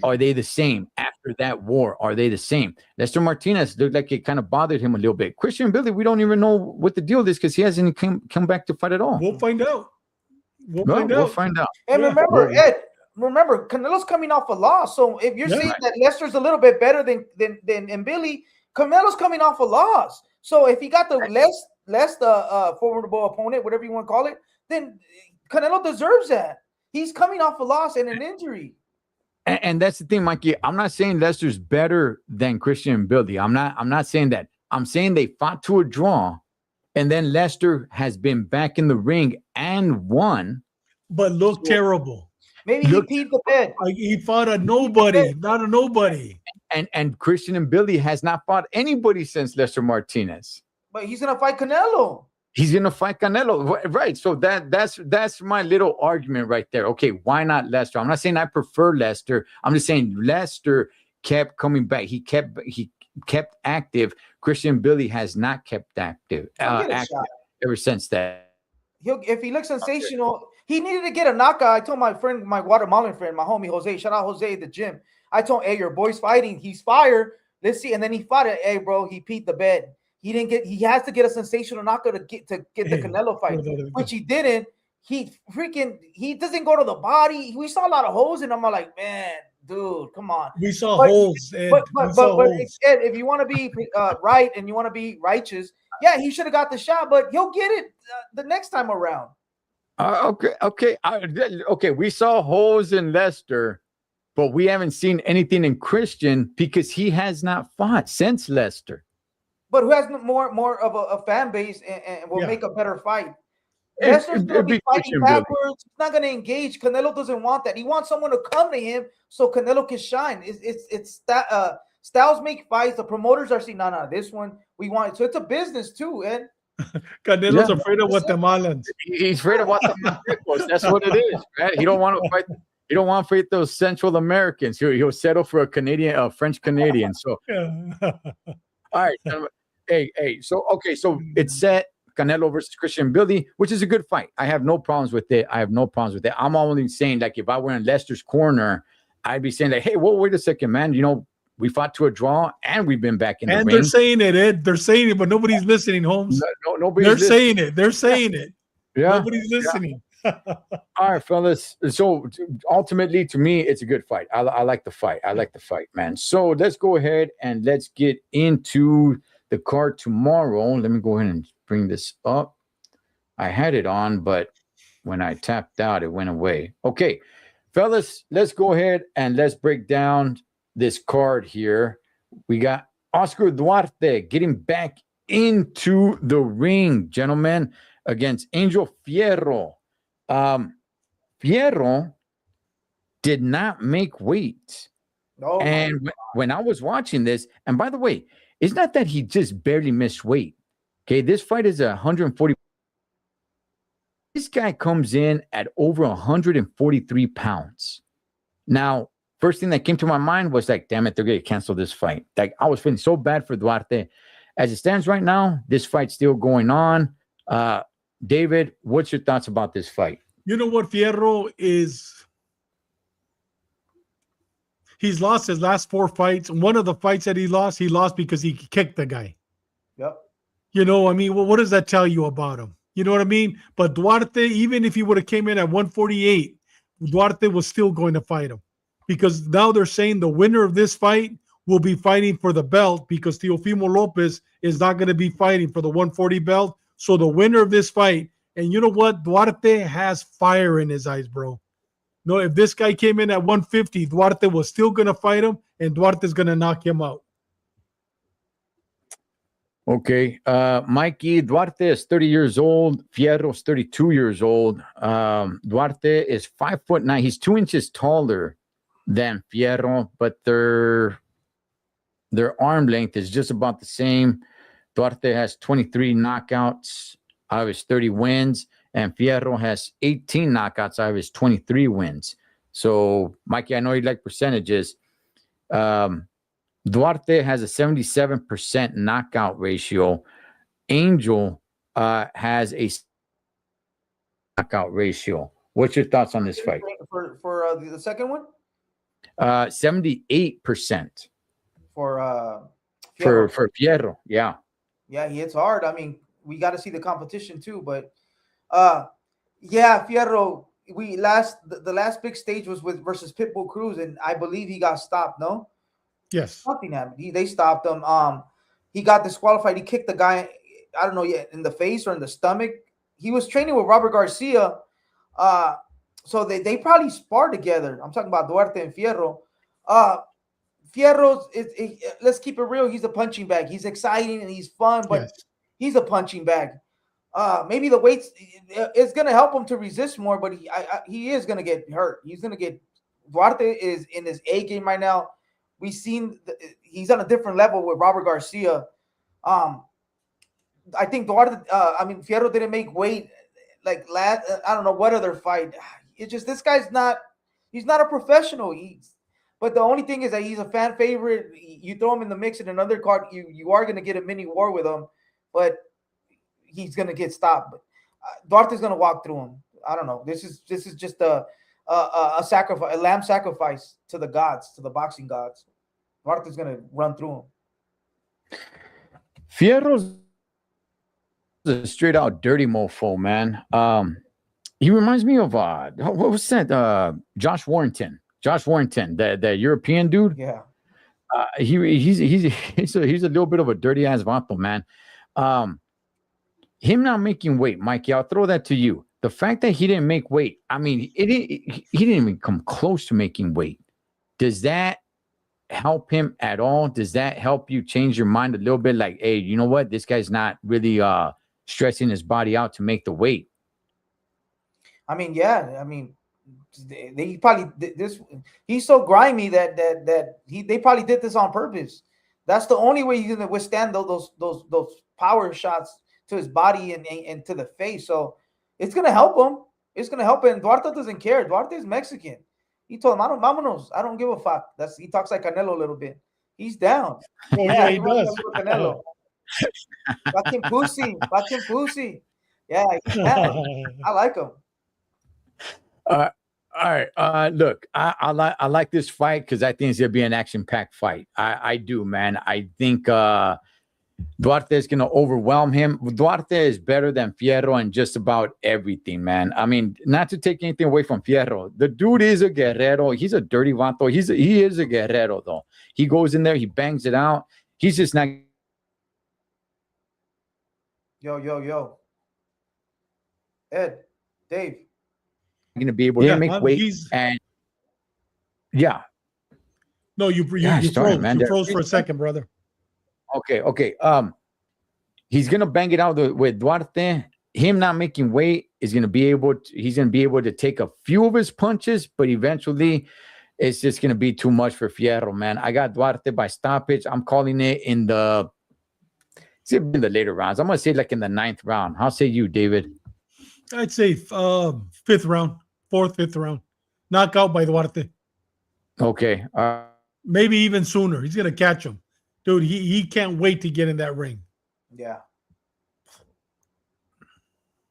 are they the same after that war? Are they the same? Lester Martinez looked like it kind of bothered him a little bit. Christian Billy, we don't even know what the deal is because he hasn't come back to fight at all. We'll find out. We'll find out. And remember, Ed, Canelo's coming off a loss. So if you're saying that Lester's a little bit better than Billy, Canelo's coming off a loss. So if he got the less formidable opponent, whatever you want to call it, then Canelo deserves that. He's coming off a loss and an injury. And that's the thing, Mikey. I'm not saying Lester's better than Christian and Billy. I'm not saying that. I'm saying they fought to a draw, and then Lester has been back in the ring and won. But looked terrible. Maybe he peed the bed. He fought a nobody, not a nobody. And Christian and Billy has not fought anybody since Lester Martinez. But he's gonna fight Canelo. He's gonna fight Canelo, right? So that's my little argument right there. Okay, why not Lester? I'm not saying I prefer Lester. I'm just saying Lester kept coming back. He kept active. Christian Billy has not kept active ever since that. If he looks sensational, he needed to get a knockout. I told my friend, my Guatemalan friend, my homie Jose. Shout out Jose at the gym. I told him, hey, your boy's fighting. He's fired. Let's see. And then he fought it. Hey, bro, he peed the bed. He has to get a sensational knockout to get the Canelo fight, which he didn't. He doesn't go to the body. We saw a lot of holes, and I'm like, man, dude, come on. We saw holes. But Ed, if you want to be right and you want to be righteous, Yeah, he should have got the shot, but he'll get it the next time around. Okay. We saw holes in Lester, but we haven't seen anything in Christian because he has not fought since Lester. But who has more of a fan base and will make a better fight? Lester's going to be fighting backwards. He's not going to engage. Canelo doesn't want that. He wants someone to come to him so Canelo can shine. It's that styles make fights. The promoters are saying, no, this one we want. So it's a business too, Ed. Canelo's afraid of Guatemalans. He's afraid of Guatemalans. That's what it is, man. He don't want to fight. He don't want to fight those Central Americans. He'll settle for a French Canadian. So, all right. Hey. So it's set. Canelo versus Christian Billy, which is a good fight. I have no problems with it. I'm only saying, like, if I were in Lester's corner, I'd be saying, like, hey, wait a second, man. We fought to a draw and we've been back in the ring. And they're saying it, Ed. They're saying it, but nobody's listening, Holmes. Nobody's listening. They're saying it. Yeah. Nobody's listening. Yeah. All right, fellas. So ultimately, to me, it's a good fight. I like the fight. Man. So let's go ahead and let's get into the card tomorrow. Let me go ahead and bring this up. I had it on, but when I tapped out, it went away. Okay, fellas, let's go ahead and let's break down this card here. We got Oscar Duarte getting back into the ring, gentlemen, against Angel Fierro. Fierro did not make weight. Oh, and when I was watching this, and by the way, it's not that he just barely missed weight. Okay, this fight is 140. This guy comes in at over 143 pounds. Now, first thing that came to my mind was like, damn it, they're going to cancel this fight. Like, I was feeling so bad for Duarte. As it stands right now, this fight's still going on. David, what's your thoughts about this fight? You know what Fierro is? He's lost his last 4 fights. One of the fights that he lost because he kicked the guy. Yep. What does that tell you about him? You know what I mean? But Duarte, even if he would have came in at 148, Duarte was still going to fight him. Because now they're saying the winner of this fight will be fighting for the belt because Teofimo Lopez is not going to be fighting for the 140 belt. So the winner of this fight, and you know what? Duarte has fire in his eyes, bro. No, if this guy came in at 150, Duarte was still going to fight him, and Duarte's going to knock him out. Okay. Mikey, Duarte is 30 years old. Fierro's 32 years old. Duarte is 5'9". He's 2 inches taller than Fierro, but their arm length is just about the same. Duarte has 23 knockouts out of his 30 wins, and Fierro has 18 knockouts out of his 23 wins. So, Mikey, I know you like percentages. Duarte has a 77% knockout ratio. Angel has a knockout ratio. What's your thoughts on this fight? For the second one? 78% for Fierro. Yeah. Yeah, he hits hard. I mean, we got to see the competition too, but yeah, Fierro. The last big stage was versus Pitbull Cruz, and I believe he got stopped. No. Yes. Nothing happened. They stopped him. He got disqualified. He kicked the guy, I don't know yet, in the face or in the stomach. He was training with Robert Garcia. So they probably sparred together. I'm talking about Duarte and Fierro. Fierro's, let's keep it real. He's a punching bag. He's exciting and he's fun, but he's a punching bag. Maybe the weights is going to help him to resist more, but he is going to get hurt. Duarte is in his A game right now. We've seen he's on a different level with Robert Garcia. I think Duarte, Fierro didn't make weight like last. I don't know what other fight. It's just this guy's he's not a professional. But the only thing is that he's a fan favorite. You throw him in the mix in another card, you are going to get a mini war with him, but he's going to get stopped. But Duarte's going to walk through him. I don't know. This is just a sacrifice, a lamb sacrifice to the gods, to the boxing gods. Duarte's going to run through him. Fierro's a straight out dirty mofo, man. He reminds me of what was that? Josh Warrington. Josh Warrington, the European dude. Yeah. He's a little bit of a dirty ass vato, man. him not making weight, Mikey, I'll throw that to you. The fact that he didn't make weight, I mean, he didn't even come close to making weight. Does that help him at all? Does that help you change your mind a little bit? Like, hey, you know what? This guy's not really stressing his body out to make the weight. I mean, yeah. I mean, they probably this. He's so grimy that they probably did this on purpose. That's the only way he's gonna withstand those power shots to his body and to the face. So it's gonna help him. It's gonna help him. Duarte doesn't care. Duarte is Mexican. He told him, I don't give a fuck. He talks like Canelo a little bit. He's down. Oh, yeah, he does. Canelo. Fucking pussy. Yeah, he's down. I like him. All right. Look, I like this fight because I think it's gonna be an action-packed fight. I do, man. I think Duarte is gonna overwhelm him. Duarte is better than Fierro in just about everything, man. I mean, not to take anything away from Fierro. The dude is a guerrero. He's a dirty vato. He is a guerrero, though. He goes in there, he bangs it out. He's just not. Yo. Ed, Dave. Going to be able to make weight and no, you froze. Man. You froze for a second, brother. Okay. He's gonna bang it out with Duarte. Him not making weight is gonna be able to. He's gonna be able to take a few of his punches, but eventually, it's just gonna be too much for Fierro, man. I got Duarte by stoppage. I'm calling it in the later rounds. I'm gonna say like in the 9th round. How say you, David? I'd say 5th round, 4th, 5th round, knockout by Duarte. Okay, maybe even sooner. He's gonna catch him, dude. He can't wait to get in that ring. Yeah.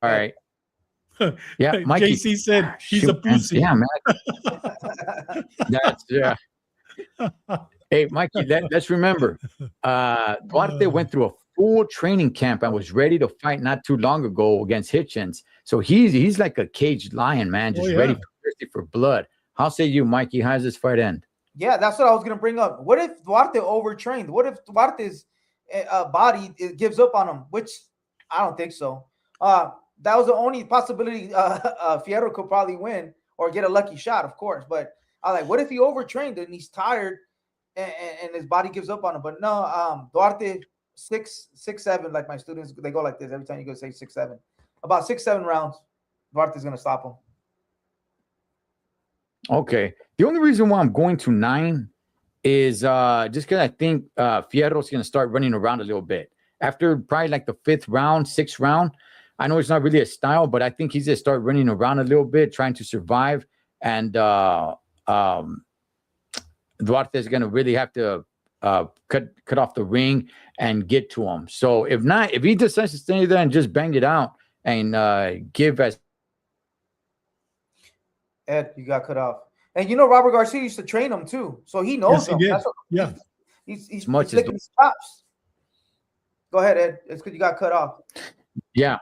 All right. Yeah, Mikey. JC said he's a pussy. Yeah, man. Yeah. Hey, Mikey. Let's remember, Duarte went through a full training camp and was ready to fight not too long ago against Hitchens. So he's like a caged lion, man, just ready for blood. How say you, Mikey? How does this fight end? Yeah, that's what I was gonna bring up. What if Duarte overtrained? What if Duarte's body gives up on him? Which I don't think so. That was the only possibility. Fierro could probably win or get a lucky shot, of course. But I like, what if he overtrained and he's tired and his body gives up on him? But no, Duarte 6-7, like my students, they go like this every time you go say 6-7. About 6-7 rounds, Duarte's gonna stop him. Okay. The only reason why I'm going to 9 is just because I think Fierro's going to start running around a little bit. After probably like the 5th round, 6th round, I know it's not really a style, but I think he's going to start running around a little bit, trying to survive. And Duarte is going to really have to cut off the ring and get to him. So if he decides to stay there and just bang it out and give as Ed, you got cut off. And you know Robert Garcia used to train him too, so he knows him. He's licking his chops. Go ahead, Ed. It's because you got cut off. Yeah,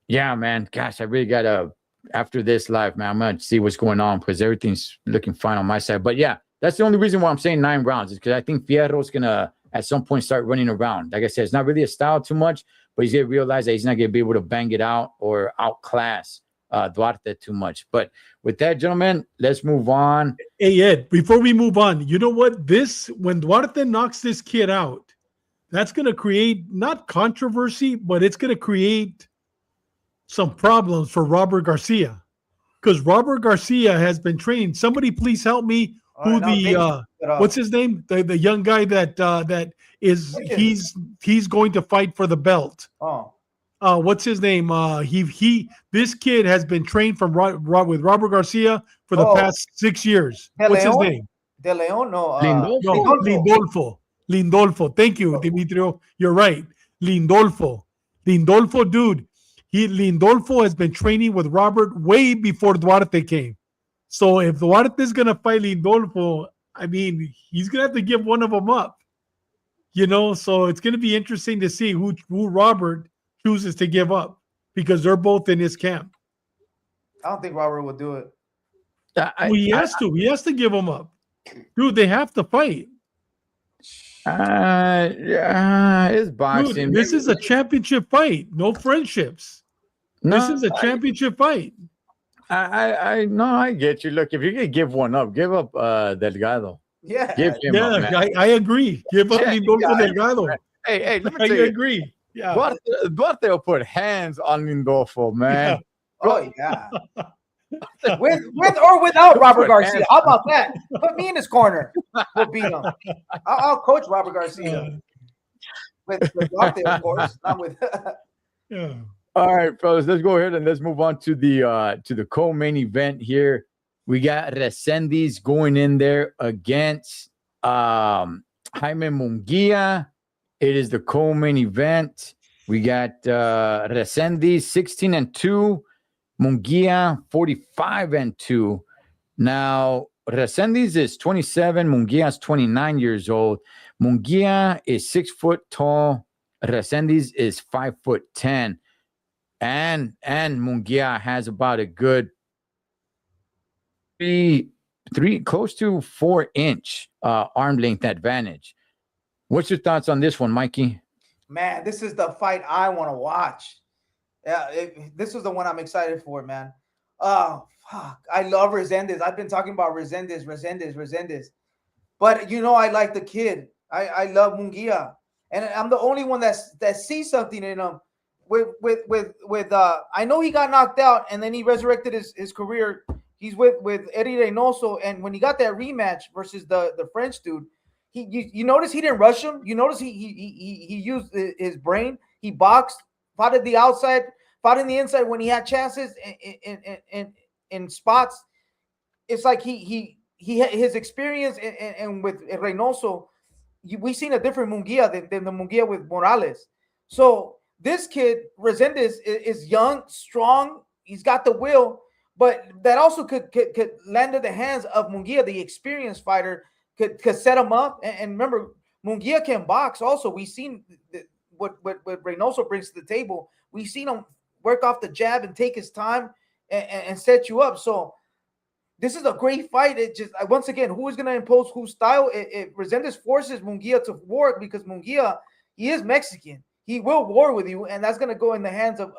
man. Gosh, I really gotta after this live, man. I'm gonna see what's going on because everything's looking fine on my side. But yeah, that's the only reason why I'm saying 9 rounds is because I think Fierro's gonna at some point start running around. Like I said, it's not really a style too much, but he's gonna realize that he's not gonna be able to bang it out or outclass Duarte too much. But with that, gentlemen, let's move on. Hey, Ed, before we move on, you know what? When Duarte knocks this kid out, that's going to create not controversy, but it's going to create some problems for Robert Garcia, because Robert Garcia has been trained. Somebody please help me. What's his name? The young guy that is he's going to fight for the belt. What's his name? This kid has been trained with Robert Garcia for the past 6 years. What's his name? De Leon? No. Lindolfo. Thank you, Demetrio. You're right. Lindolfo, dude. Lindolfo has been training with Robert way before Duarte came. So if Duarte is gonna fight Lindolfo, I mean, he's gonna have to give one of them up. You know, so it's gonna be interesting to see who Robert chooses to give up, because they're both in his camp. I don't think Robert would do it. He has to give them up. Dude, they have to fight. Yeah, it's boxing. Dude, this is a championship fight. No friendships. No, This is a championship fight. I get you. Look, if you're gonna give one up, give up Delgado. Yeah. Give him up, Yeah, man. I agree. Give up Yeah, Lindolfo Delgado. Hey, let me I tell you, agree. Yeah. but they'll put hands on Lindolfo, man. Yeah. Oh yeah. With or without Robert Garcia. How about that? Put me in his corner. We'll beat him. I'll coach Robert Garcia. With Dante, of course. Not with Yeah. All right, fellas, let's go ahead and let's move on to the co-main event here. We got Resendiz going in there against Jaime Munguia. It is the co-main event. We got Resendiz 16-2, Munguia 45-2. Now, Resendiz is 27, Munguia is 29 years old. Munguia is 6 foot tall. Resendiz is 5'10". And Munguia has about a good three close to 4-inch arm length advantage. What's your thoughts on this one, Mikey? Man, this is the fight I want to watch. Yeah, this is the one I'm excited for, man. Oh, fuck. I love Resendiz. I've been talking about Resendiz. But you know, I like the kid. I love Munguia. And I'm the only one that sees something in him. With I know he got knocked out and then he resurrected his career. He's with Eddie Reynoso, and when he got that rematch versus the French dude, you notice he didn't rush him. You notice he used his brain. He boxed, fought at the outside, fought in the inside when he had chances in spots. It's like he his experience and with Reynoso, we've seen a different Munguia than the Munguia with Morales. So this kid, Resendiz, is young, strong. He's got the will, but that also could land in the hands of Munguia, the experienced fighter, could set him up. And remember, Munguia can box also. We've seen what Reynoso brings to the table. We've seen him work off the jab and take his time and set you up. So this is a great fight. It just, once again, who is going to impose whose style? If Resendiz forces Munguia to war, because Munguia, he is Mexican. He will war with you, and that's going to go in the hands of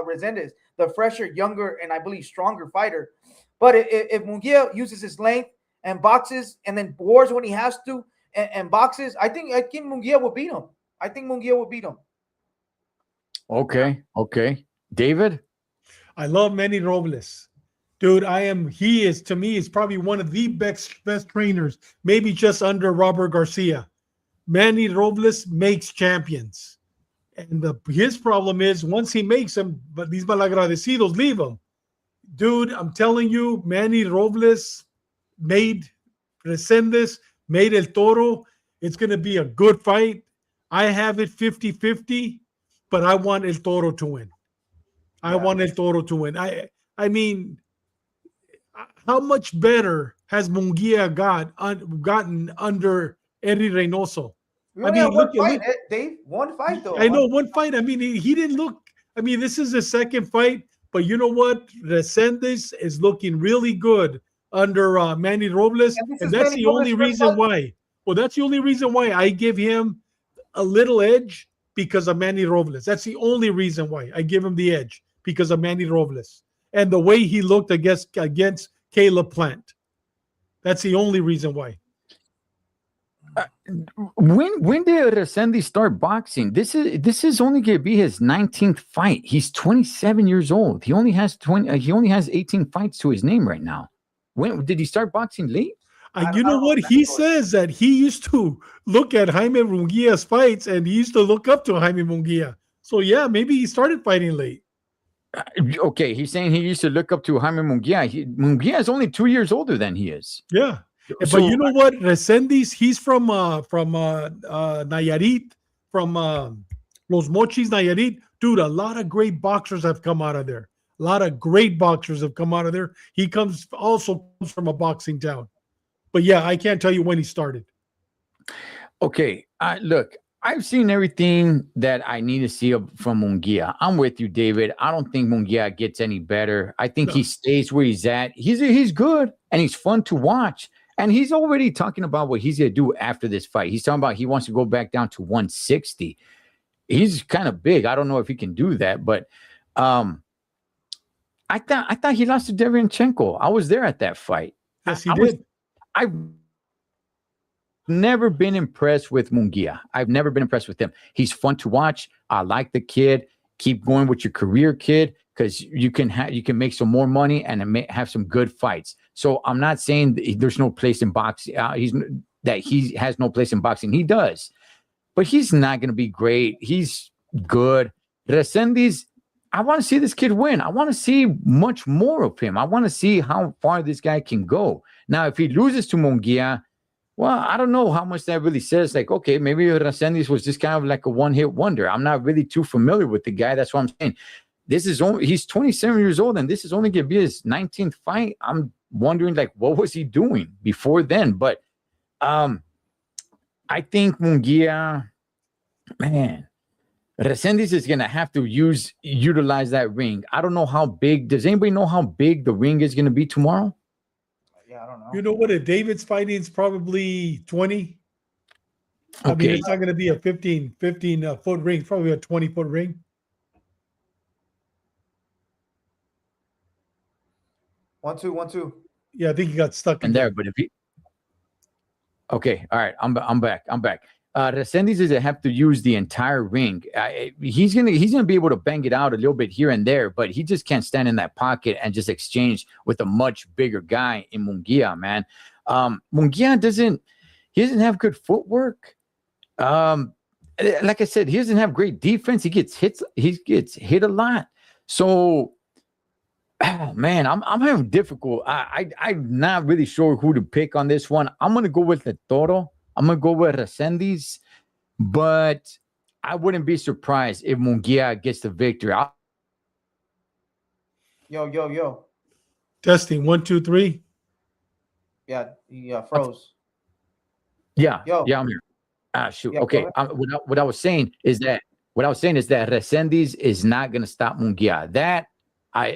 Resendiz, the fresher, younger, and I believe stronger fighter. But if Munguia uses his length and boxes and then wars when he has to and boxes, I think Munguia will beat him. Okay. David? I love Manny Robles. Dude, he is, to me, is probably one of the best trainers, maybe just under Robert Garcia. Manny Robles makes champions. And his problem is, once he makes them, but these malagradecidos leave him. Dude, I'm telling you, Manny Robles made Resendiz, made El Toro. It's going to be a good fight. I have it 50-50, but I want El Toro to win. I mean, how much better has Munguia gotten under Eddie Reynoso? Dave. One fight, though. I know, one fight. I mean, he didn't look. I mean, this is his second fight, but you know what? Resendiz is looking really good under Manny Robles, and that's the only reason why. Well, that's the only reason why I give him a little edge, because of Manny Robles. That's the only reason why I give him the edge, because of Manny Robles and the way he looked against Caleb Plant. That's the only reason why. When did Resendiz start boxing? This is only going to be his 19th fight. He's 27 years old. He only has 18 fights to his name right now. When did he start boxing? Late? You know what? He says that he used to look at Jaime Munguia's fights, and he used to look up to Jaime Munguia. So yeah, maybe he started fighting late. Okay, he's saying he used to look up to Jaime Munguia. Munguia is only 2 years older than he is. Yeah. But you know what? Resendiz, he's from Nayarit, from Los Mochis, Nayarit. Dude, a lot of great boxers have come out of there. He comes from a boxing town. But yeah, I can't tell you when he started. Okay, look, I've seen everything that I need to see from Munguia. I'm with you, David. I don't think Munguia gets any better. I think he stays where he's at. He's good, and he's fun to watch. And he's already talking about what he's going to do after this fight. He's talking about he wants to go back down to 160. He's kind of big. I don't know if he can do that, but I thought he lost to Derevyanchenko. I was there at that fight. Yes, he did. I've never been impressed with Munguia. I've never been impressed with him. He's fun to watch. I like the kid. Keep going with your career, kid, because you can make some more money and have some good fights. So I'm not saying there's no place in boxing. He has no place in boxing. He does, but he's not going to be great. He's good. Resendiz, I want to see this kid win. I want to see much more of him. I want to see how far this guy can go. Now, if he loses to Munguia, well, I don't know how much that really says. Like, okay, maybe Resendiz was just kind of like a one-hit wonder. I'm not really too familiar with the guy. That's what I'm saying. He's 27 years old, and this is only going to be his 19th fight. I'm wondering, like, what was he doing before then? But I think Munguia, man, Resendiz is going to have to utilize that ring. I don't know how big. Does anybody know how big the ring is going to be tomorrow? Yeah, I don't know. You know what? If David's fighting is probably 20. I mean, it's not going to be a 15 foot ring. It's probably a 20-foot ring. 1 2 1 2. Yeah, I think he got stuck in there. But if he, okay, all right, I'm back. Resendiz is to have to use the entire ring. He's gonna be able to bang it out a little bit here and there, but he just can't stand in that pocket and just exchange with a much bigger guy in Munguia, man. Munguia doesn't have good footwork. Like I said, he doesn't have great defense. He gets hit a lot. So, oh man, I'm having difficult. I'm not really sure who to pick on this one. I'm gonna go with the Toro. I'm going to go with Resendiz, but I wouldn't be surprised if Munguia gets the victory. Yo. Testing 1 2 3. Yeah, froze. Yeah, I'm here. Shoot. Yeah, okay. What I was saying is that Resendiz is not going to stop Munguia. That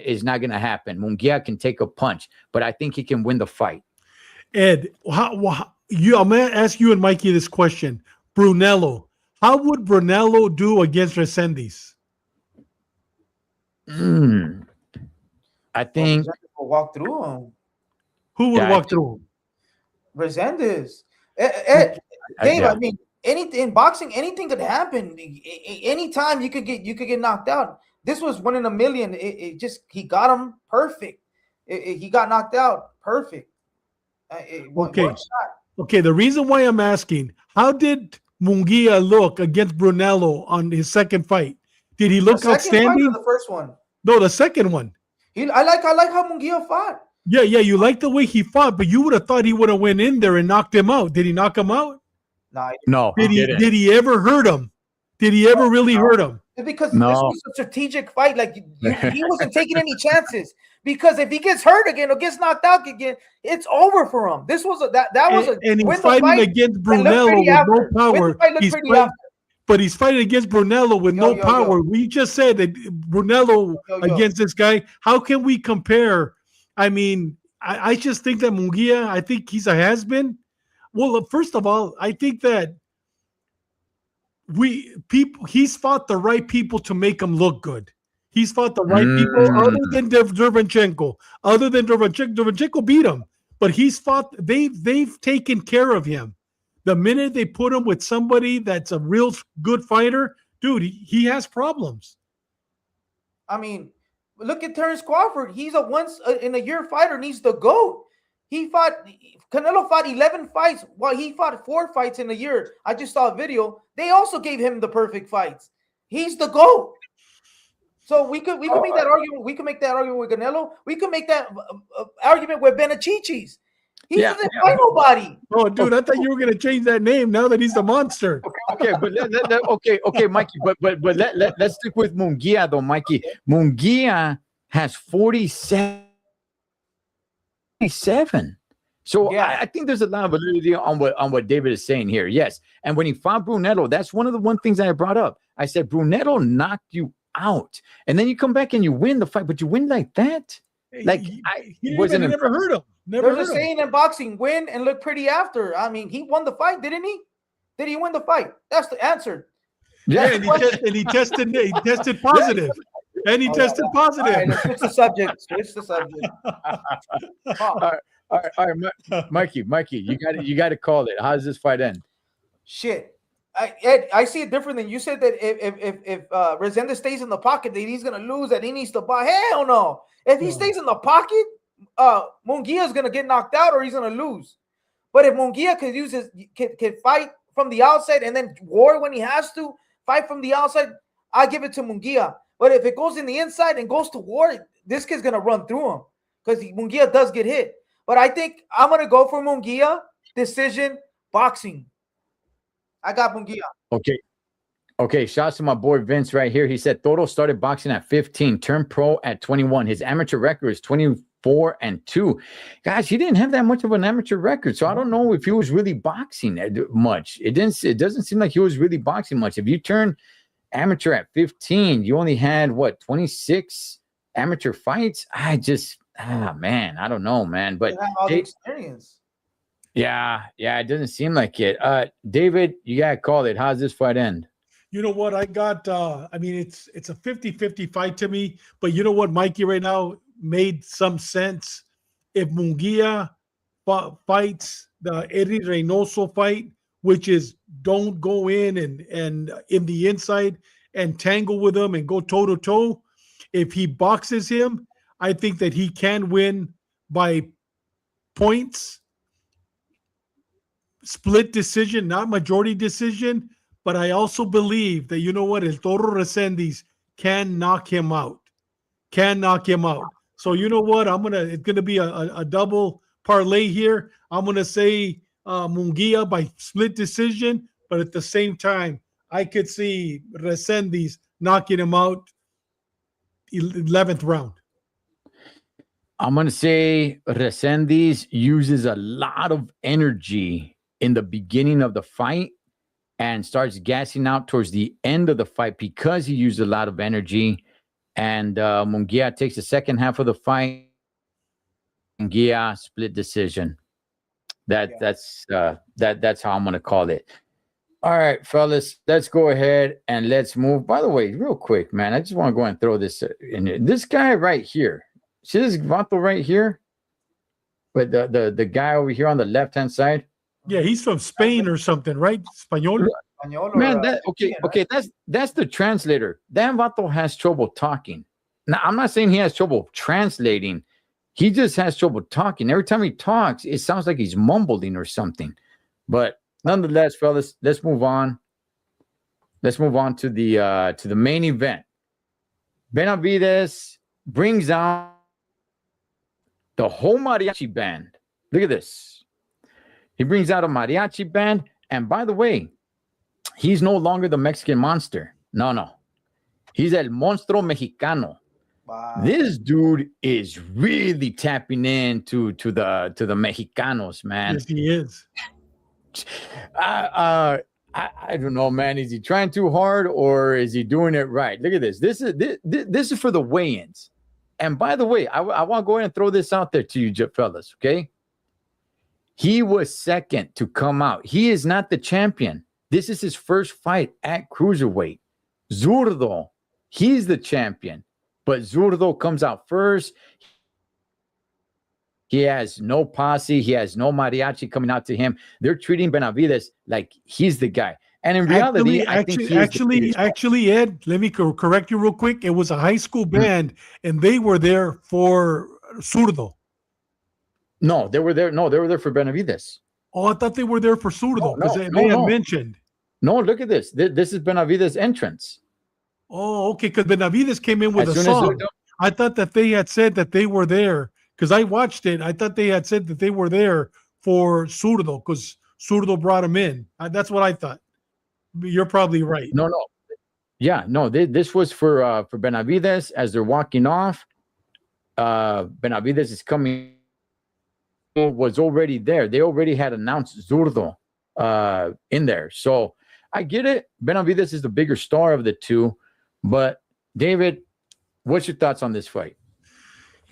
is not going to happen. Munguia can take a punch, but I think he can win the fight. Ed, I'm going to ask you and Mikey this question. Brunello, how would Brunello do against Resendiz? I think walk through him. Who would walk through him? Resendiz. Dave, I mean, anything in boxing, anything could happen. Anytime you could get knocked out. This was 1 in a million. He got him perfect. He got knocked out perfect. Okay. The reason why I'm asking, how did Munguia look against Brunello on his second fight? Did he look outstanding? The first one. No, the second one. I like how Munguia fought. Yeah. You like the way he fought, but you would have thought he would have went in there and knocked him out. Did he knock him out? No. Did he ever hurt him? Did he ever really hurt him? Because this was a strategic fight. Like he wasn't taking any chances. Because if he gets hurt again or gets knocked out again, it's over for him. This was and he's fighting against Brunello with no power. But he's fighting against Brunello with no power. We just said that Brunello against this guy. How can we compare? I mean, I just think that Munguia, I think he's a has-been. Well, first of all, I think that he's fought the right people to make him look good. He's fought the right people other than Derevyanchenko. Derevyanchenko beat him, but he's fought. They've taken care of him. The minute they put him with somebody that's a real good fighter, dude, he has problems. I mean, look at Terrence Crawford. He's a once in a year fighter, and he's the GOAT. Canelo fought 11 fights while he fought 4 fights in a year. I just saw a video. They also gave him the perfect fights. He's the GOAT. So we could make that argument. We could make that argument with Canelo. We could make that argument with Benachichis. He doesn't fight nobody. Oh, dude, I thought you were going to change that name now that he's the monster. Okay, but okay, Mikey, but let's stick with Munguia though, Mikey. Munguia has 47. So I think there's a lot of validity on what David is saying here. Yes, and when he fought Brunello, that's one of the things I brought up. I said Brunello knocked you out, and then you come back and you win the fight, but you win like that. Like he wasn't never heard him. Never There's heard a him. saying in boxing: win and look pretty after. I mean, he won the fight, didn't he? Did he win the fight? That's the answer. Yeah, and he tested positive. And he tested positive. All right, let's switch the subject. Switch the subject. All right, Mikey, you got to call it. How does this fight end? Shit. Ed, I see it different than you said that if Resendez stays in the pocket, that he's gonna lose, that he needs to buy. Hell no. If he stays in the pocket, Munguia is gonna get knocked out or he's gonna lose. But if Munguia can fight from the outside and then war when he has to, fight from the outside, I give it to Munguia. But if it goes in the inside and goes to war, this kid's gonna run through him because Munguia does get hit. But I think I'm gonna go for Munguia decision boxing. I got Munguia. Okay. Shouts to my boy Vince right here. He said Toro started boxing at 15, turned pro at 21. His amateur record is 24-2. Guys, he didn't have that much of an amateur record, so I don't know if he was really boxing much. It doesn't seem like he was really boxing much. If you turn amateur at 15, you only had 26 amateur fights. I don't know, man. But all the experience. Yeah, it doesn't seem like it. David, you gotta call it. How's this fight end? You know what? I got it's a 50-50 fight to me, but you know what, Mikey, right now made some sense. If Munguia fights the Eddie Reynoso fight, which is don't go in and in the inside and tangle with him and go toe to toe. If he boxes him, I think that he can win by points. Split decision, not majority decision, but I also believe that, you know what, El Toro Resendez can knock him out. So you know what, it's gonna be a double parlay here. I'm gonna say Munguia by split decision, but at the same time, I could see Resendez knocking him out 11th round. I'm gonna say Resendez uses a lot of energy in the beginning of the fight and starts gassing out towards the end of the fight because he used a lot of energy. And Munguia takes the second half of the fight. Munguia split decision. That's how I'm gonna call it. All right, fellas, let's go ahead and let's move. By the way, real quick, man, I just want to go and throw this in here. This guy right here. See this Vato right here? But the guy over here on the left-hand side. Yeah, he's from Spain or something, right? Español. Man, that's the translator. That Vato has trouble talking. Now, I'm not saying he has trouble translating. He just has trouble talking. Every time he talks, it sounds like he's mumbling or something. But nonetheless, fellas, let's move on. Let's move on to the main event. Benavidez brings out the whole mariachi band. Look at this. He brings out a mariachi band. And by the way, he's no longer the Mexican monster. No. He's El Monstruo Mexicano. Wow. This dude is really tapping into the Mexicanos, man. Yes, he is. I don't know, man. Is he trying too hard or is he doing it right? Look at this. This is for the weigh-ins. And by the way, I want to go ahead and throw this out there to you, fellas, okay? He was second to come out. He is not the champion. This is his first fight at cruiserweight. Zurdo, he's the champion. But Zurdo comes out first. He has no posse. He has no mariachi coming out to him. They're treating Benavidez like he's the guy. And in reality, actually, Ed, let me correct you real quick. It was a high school band, and they were there for Zurdo. No, they were there. No, they were there for Benavidez. Oh, I thought they were there for Zurdo because they had mentioned. No, look at this. This is Benavidez' entrance. Oh, okay, because Benavidez came in with a song. I thought that they had said that they were there because I watched it. I thought they had said that they were there for Zurdo because Zurdo brought him in. That's what I thought. You're probably right. No. Yeah, no, this was for Benavidez as they're walking off. Benavidez is coming, was already there. They already had announced Zurdo in there. So I get it. Benavidez is the bigger star of the two. But David, what's your thoughts on this fight?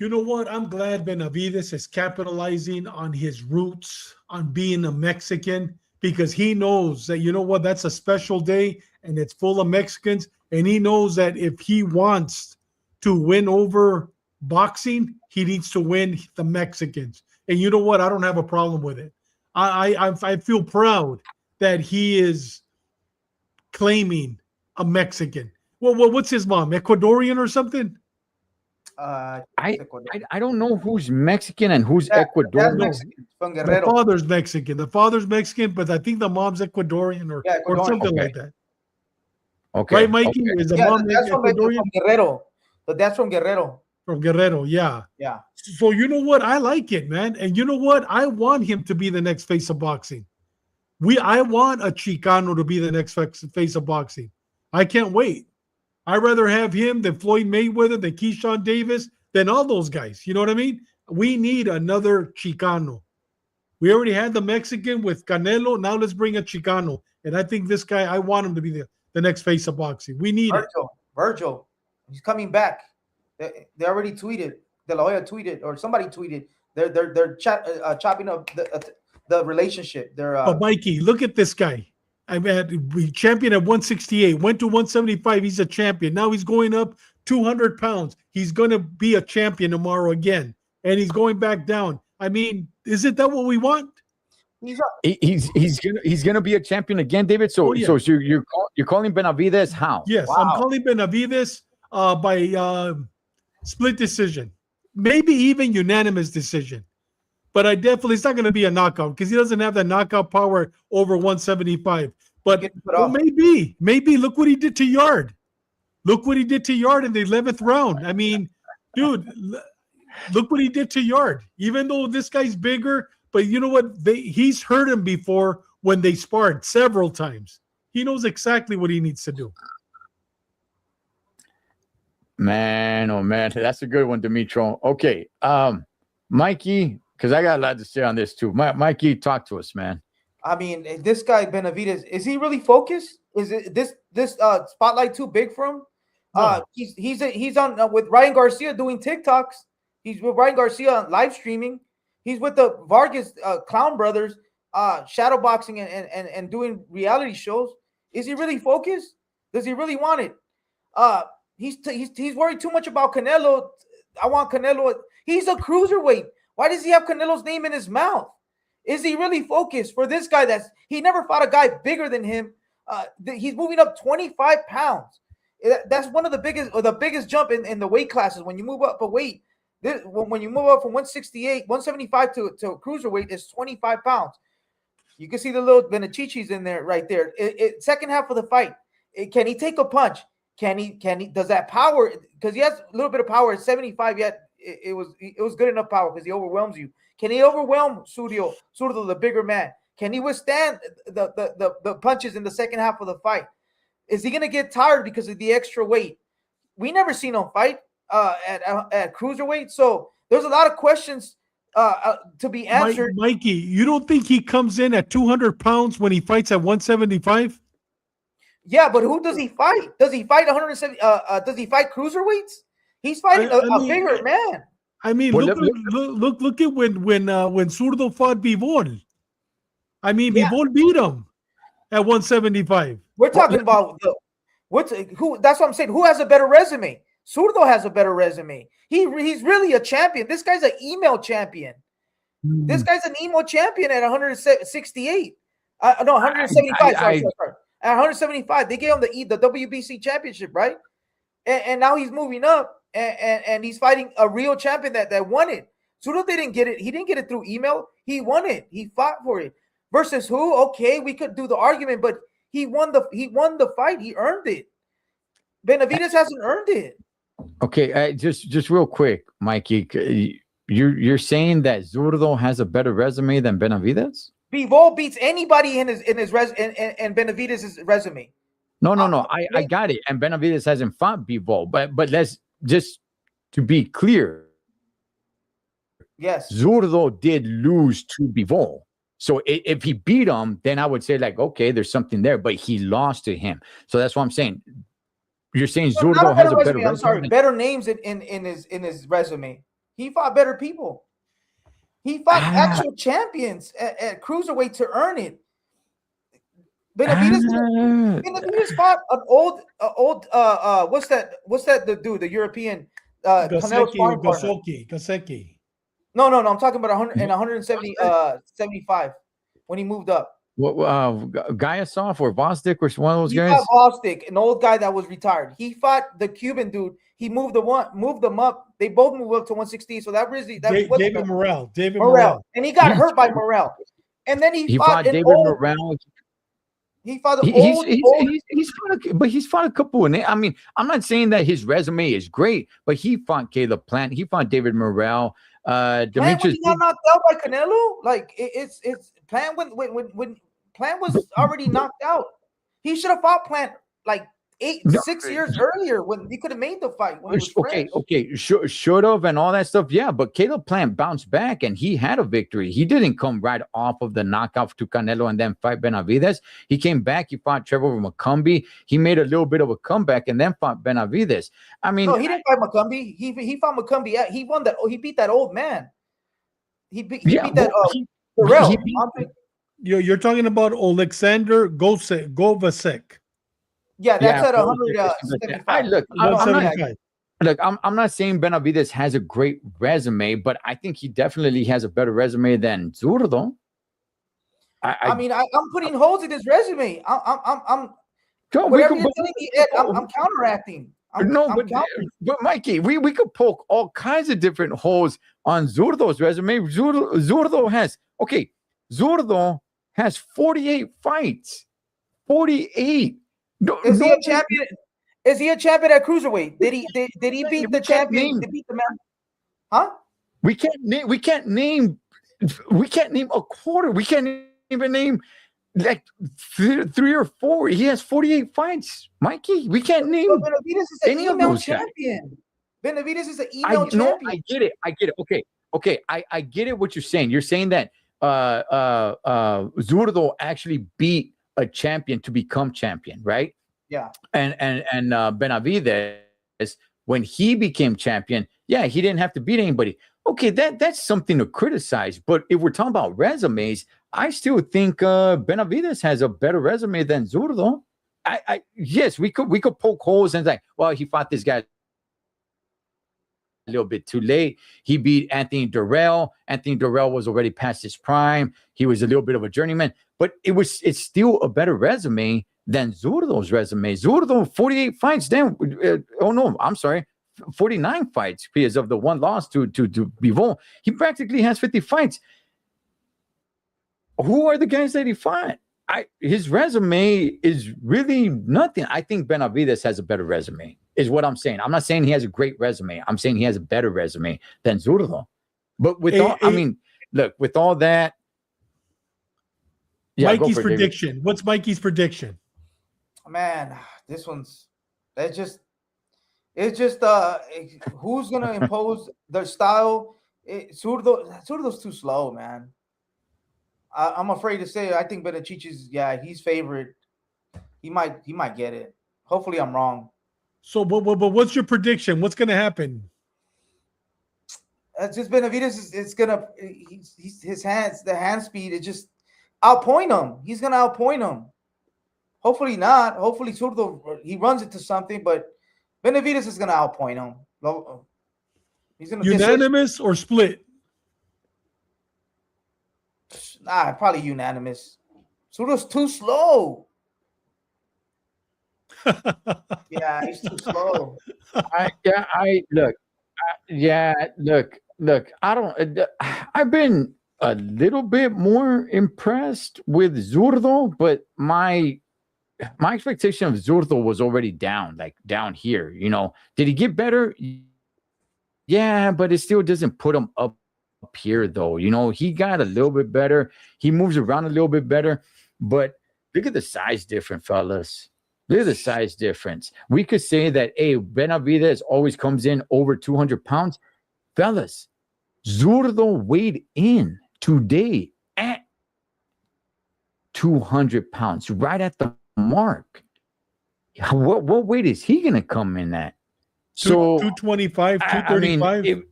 You know what? I'm glad Benavides is capitalizing on his roots, on being a Mexican, because he knows that, you know what, that's a special day and it's full of Mexicans. And he knows that if he wants to win over boxing, he needs to win the Mexicans. And you know what? I don't have a problem with it. I feel proud that he is claiming a Mexican. Well, what's his mom? Ecuadorian or something? I don't know who's Mexican and who's That's Ecuadorian. Mexican from The Guerrero. father's Mexican. The father's Mexican, but I think the mom's Ecuadorian or Ecuadorian. something Okay. like that. Okay, Right, Mikey? okay. Is the Yeah, mom that's Ecuadorian? from Guerrero. But that's from Guerrero. From Guerrero, yeah. Yeah. So you know what? I like it, man. And you know what? I want him to be the next face of boxing. I want a Chicano to be the next face of boxing. I can't wait. I'd rather have him than Floyd Mayweather, than Keyshawn Davis, than all those guys. You know what I mean? We need another Chicano. We already had the Mexican with Canelo. Now let's bring a Chicano. And I think this guy, I want him to be the next face of boxing. We need it. Virgil, he's coming back. They already tweeted. De La Hoya tweeted, or somebody tweeted. They're chopping up the relationship. But Mikey, look at this guy. We champion at 168, went to 175. He's a champion. Now he's going up 200 pounds. He's going to be a champion tomorrow again, and he's going back down. I mean, isn't that what we want? He's gonna be a champion again, David. So yeah. so you're calling Benavides how? Yes, Wow. I'm calling Benavides by split decision, maybe even unanimous decision. But it's not going to be a knockout because he doesn't have the knockout power over 175. But maybe look what he did to Yard. Look what he did to Yard in the 11th round. I mean, dude, look what he did to Yard. Even though this guy's bigger, but you know what? He's hurt him before when they sparred several times. He knows exactly what he needs to do. Man, oh man, that's a good one, Dimitro. Okay, Mikey, because I got a lot to say on this too. Mikey, talk to us, man. I mean, this guy Benavides, is he really focused? Is it this spotlight too big for him? No. He's on with Ryan Garcia doing TikToks. He's with Ryan Garcia live streaming. He's with the Vargas Clown Brothers shadowboxing and doing reality shows. Is he really focused? Does he really want it? He's worried too much about Canelo. I want Canelo. He's a cruiserweight. Why does he have Canelo's name in his mouth? Is he really focused for this guy? He never fought a guy bigger than him. He's moving up 25 pounds. That's one of the biggest jump in the weight classes. When you move up a weight, when you move up from 168, 175 to cruiserweight is 25 pounds. You can see the little Benachichis in there right there. Second half of the fight, can he take a punch? Can he? Does that power? Because he has a little bit of power at 75. Yet it was good enough power because he overwhelms you. Can he overwhelm Zurdo, the bigger man? Can he withstand the punches in the second half of the fight? Is he gonna get tired because of the extra weight? We never seen him fight at cruiserweight, so there's a lot of questions to be answered. Mikey, you don't think he comes in at 200 pounds when he fights at 175? Yeah, but who does he fight? Does he fight 170? Does he fight cruiserweights? He's fighting a bigger man. I mean, look at when Zurdo fought Bivol. I mean, Bivol beat him at 175. We're talking about who? That's what I'm saying. Who has a better resume? Zurdo has a better resume. He's really a champion. This guy's an email champion. This guy's an emo champion at 168. No, 175. Sorry. At 175, they gave him the WBC championship, right? And now he's moving up, and he's fighting a real champion that won it. Zurdo didn't get it. He didn't get it through email. He won it. He fought for it. Versus who? Okay, we could do the argument, but he won the fight. He earned it. Benavides hasn't earned it. Okay, just real quick, Mikey, you're saying that Zurdo has a better resume than Benavides? Bivol beats anybody in Benavides' resume. No. I got it. And Benavides hasn't fought Bivol, but let's just to be clear. Yes, Zurdo did lose to Bivol. So if he beat him, then I would say like, okay, there's something there. But he lost to him. So that's what I'm saying. You're saying Zurdo has a better resume. I'm sorry, better names in his resume. He fought better people. He fought actual champions at cruiserweight to earn it. Benavidez fought an old what's that the dude, the European Canelo's sparring partner. Gasecki. No, I'm talking about 100 and 170 75 when he moved up. What Gayasov or Bostic or one of those guys? He fought Bostic, an old guy that was retired. He fought the Cuban dude. He moved them up. They both moved up to 160. So that David Morrell. And he got hurt by Morrell. And then he fought David Morrell. He fought the he's fought a couple. I mean, I'm not saying that his resume is great, but he fought Caleb Plant. He fought David Morrell. Demetrius got knocked out by Canelo. Like it's Plant when Plant was already knocked out. He should have fought Plant like 6 years earlier when he could have made the fight. Should have and all that stuff. Yeah, but Caleb Plant bounced back and he had a victory. He didn't come right off of the knockout to Canelo and then fight Benavidez. He came back. He fought Trevor McCumbee. He made a little bit of a comeback and then fought Benavidez. I mean, no, he didn't fight McCumbee. He fought McCumbee. He won that. He beat that old man. He beat that. Terrell. You're talking about Alexander Govasek. Yeah, that's at 175. I'm not saying Benavidez has a great resume, but I think he definitely has a better resume than Zurdo. I'm putting holes in his resume. I'm counteracting. But Mikey, we could poke all kinds of different holes on Zurdo's resume. Zurdo has 48 fights. 48. Is he a champion? Is he a champion at cruiserweight? Did he beat the champion? Did he beat the man? Huh? We can't name a quarter. We can't even name like 3 or 4. He has 48 fights, Mikey. We can't name Benavidez is an email champion. Benavidez is an email champion. I get it. Okay. I get it. What you're saying. You're saying that Zurdo actually beat a champion to become champion, right? Yeah. And Benavidez, when he became champion, he didn't have to beat anybody. Okay, that's something to criticize. But if we're talking about resumes, I still think Benavidez has a better resume than Zurdo. Yes, we could poke holes and say, well, he fought this guy a little bit too late. He beat Anthony Durrell. Anthony Durrell was already past his prime. He was a little bit of a journeyman, but it's still a better resume than Zurdo's resume. Zurdo 48 fights. Then 49 fights because of the one loss to Bivol. He practically has 50 fights. Who are the guys that he fought? His resume is really nothing. I think Benavidez has a better resume, is what I'm saying. I'm not saying he has a great resume. I'm saying he has a better resume than Zurdo. But with all that. Yeah, Mikey's prediction. David. What's Mikey's prediction? Man, this one's it's just who's gonna impose their style. Zurdo's too slow, man. I'm afraid to say I think Benavidez, he's favorite. He might get it. Hopefully I'm wrong. So but what's your prediction? What's gonna happen? It's just Benavidez is gonna the hand speed is just outpoint him. He's gonna outpoint him. Hopefully not. Hopefully Zurdo he runs into something, but Benavidez is gonna outpoint him. He's gonna unanimous or split? Nah, probably unanimous. Zurdo's too slow. Yeah, he's too slow. Look. I've been a little bit more impressed with Zurdo, but my expectation of Zurdo was already down here. Did he get better? Yeah, but it still doesn't put him up here, though. He got a little bit better. He moves around a little bit better, but look at the size difference, fellas. Look at the size difference. We could say that, hey, Benavidez always comes in over 200 pounds. Fellas, Zurdo weighed in today at 200 pounds, right at the mark. What weight is he going to come in at? So 225, I mean, 235.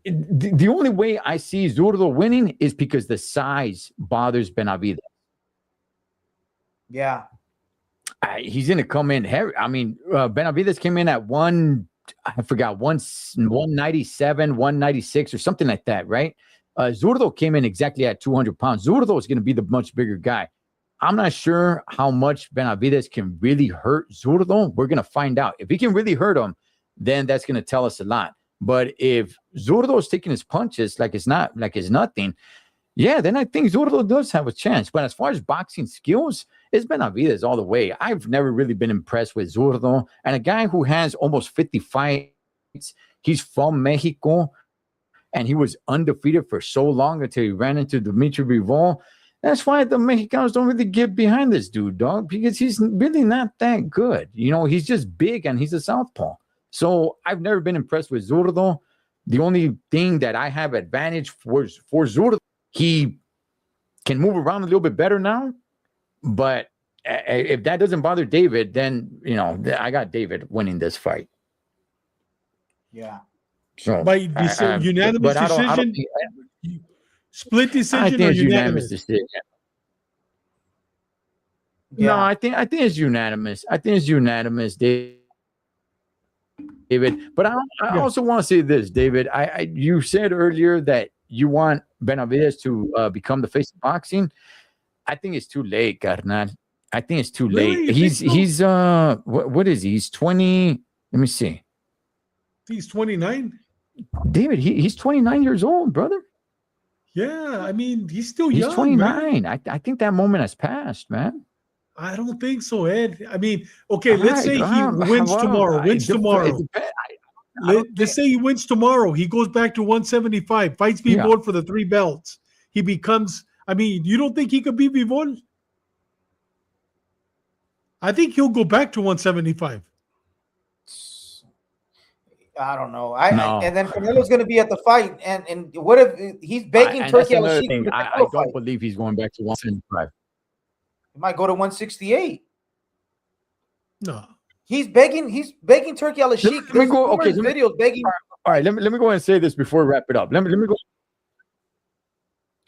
the only way I see Zurdo winning is because the size bothers Benavidez. Yeah. He's going to come in heavy. I mean, Benavidez came in at I forgot, 197, 196 or something like that, right? Zurdo came in exactly at 200 pounds. Zurdo is going to be the much bigger guy. I'm not sure how much Benavidez can really hurt Zurdo. We're going to find out. If he can really hurt him, then that's going to tell us a lot. But if Zurdo is taking his punches like it's nothing, yeah, then I think Zurdo does have a chance. But as far as boxing skills, it's Benavidez all the way. I've never really been impressed with Zurdo. And a guy who has almost 50 fights, he's from Mexico, and he was undefeated for so long until he ran into Dimitri Bivol. That's why the Mexicanos don't really get behind this dude, dog, because he's really not that good. You know, he's just big and he's a southpaw. So I've never been impressed with Zurdo. The only thing that I have advantage for Zurdo, he can move around a little bit better now. But if that doesn't bother David, then, you know, I got David winning this fight. Yeah. So By unanimous decision, split decision, I think or it's unanimous decision. Yeah. No, I think it's unanimous. I think it's unanimous, David. But I also want to say this, David. You said earlier that you want Benavidez to become the face of boxing. I think it's too late, carnal. I think it's too Really? late. You think He's what is he? He's 20. Let me see. He's 29. David, he's 29 years old, brother. Yeah, I mean, he's still He's young. 29. Man. I think that moment has passed, man. I don't think so, Ed. I mean, okay, let's say he wins tomorrow. Let's say he wins tomorrow. He goes back to 175, fights Bivol for the 3 belts. He becomes, I mean, you don't think he could beat Bivol? I think he'll go back to 175. I don't know. And then Canelo's going to be at the fight. And what if he's begging Turkey? I don't believe he's going back to 175. He might go to 168. No. He's begging Turkey Al-Sheikh. Let me go. Okay, videos begging. All right, let me go ahead and say this before we wrap it up. Let me go.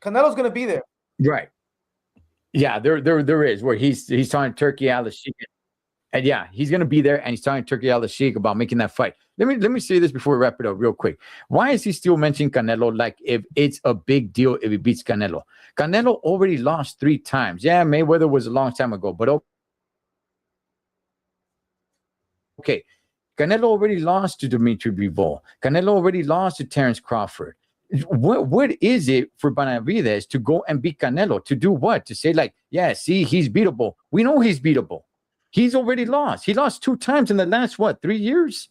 Canelo's going to be there. Right. Yeah, there is where he's talking Turkey Al-Sheikh. And yeah, he's going to be there, and he's talking Turkey Al-Sheikh about making that fight. Let me say this before we wrap it up real quick. Why is he still mentioning Canelo like if it's a big deal if he beats Canelo? Canelo already lost 3 times. Yeah, Mayweather was a long time ago, but okay. Canelo already lost to Dimitri Bivol. Canelo already lost to Terence Crawford. What is it for Benavidez to go and beat Canelo? To do what? To say like, yeah, see, he's beatable. We know he's beatable. He's already lost. He lost 2 times in the last, 3 years?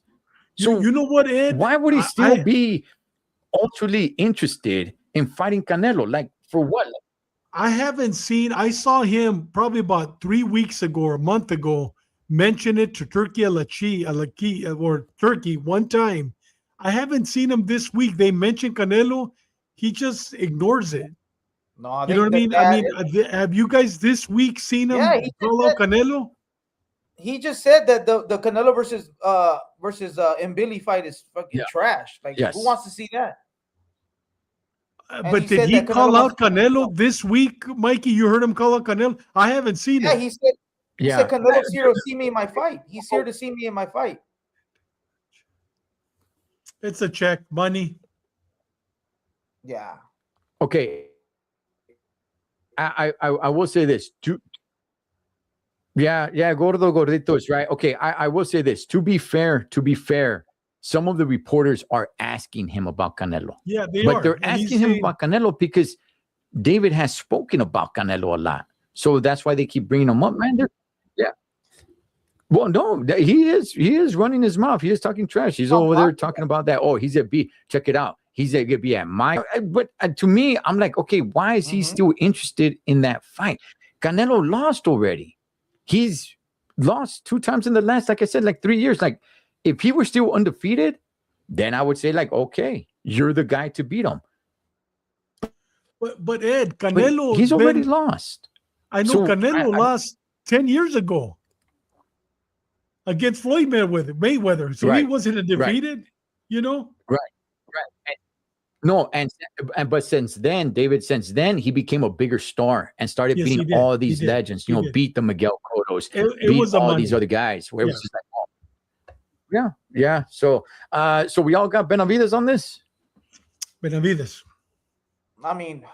So you know what, Ed? Why would he still be ultimately interested in fighting Canelo? Like, for what? I haven't seen. I saw him probably about 3 weeks ago or a month ago mention it to Turkey or Turkey one time. I haven't seen him this week. They mentioned Canelo. He just ignores it. No, you know what I mean? Have you guys this week seen him call out Canelo? He just said that the Canelo versus Mbili fight is fucking trash. Like, who wants to see that? But did he call out Canelo this week, Mikey? You heard him call out Canelo? I haven't seen it. He said Canelo's here to see me in my fight. He's here to see me in my fight. It's a check, money. Yeah. Okay. I will say this. Gordo Gordito is right. Okay, I will say this. To be fair, some of the reporters are asking him about Canelo. Yeah, they're asking him about Canelo because David has spoken about Canelo a lot. So that's why they keep bringing him up, man. Well, no, he is running his mouth. He is talking trash. He's over there talking about that. Oh, he's at B. Check it out. He's at B at my. But to me, I'm like, okay, why is he still interested in that fight? Canelo lost already. He's lost 2 times in the last, like I said, like 3 years. Like, if he were still undefeated, then I would say, like, okay, you're the guy to beat him. But Ed, Canelo, he's already lost. I know Canelo lost 10 years ago against Floyd Mayweather. So he Right. wasn't defeated, you know? Right. Right. No, but since then, David, he became a bigger star and started Yes, he beating did. all He these did. legends. He did. Beat the Miguel Cottos, It beat was the all these money. other guys. Where it was Yeah. just like, oh, yeah. So, so we all got Benavides on this. Benavides. I mean,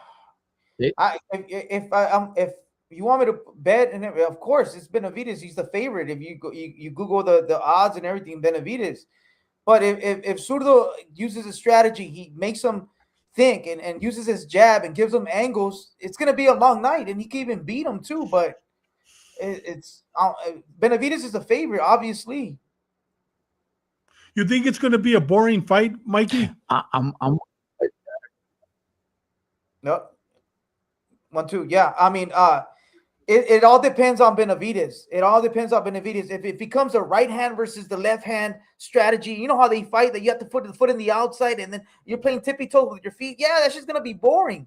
It- if you want me to bet, and of course it's Benavides. He's the favorite. If you Google the odds and everything, Benavides. But if Zurdo uses a strategy, he makes him think and uses his jab and gives him angles, it's gonna be a long night, and he can even beat him too. But it's Benavides is the favorite, obviously. You think it's going to be a boring fight, Mikey? I'm No, 1-2. Yeah, I mean, it all depends on Benavides. It all depends on Benavides. If it becomes a right hand versus the left hand strategy, you know how they fight that you have to put the foot in the outside and then you're playing tippy toe with your feet. Yeah, that's just gonna be boring.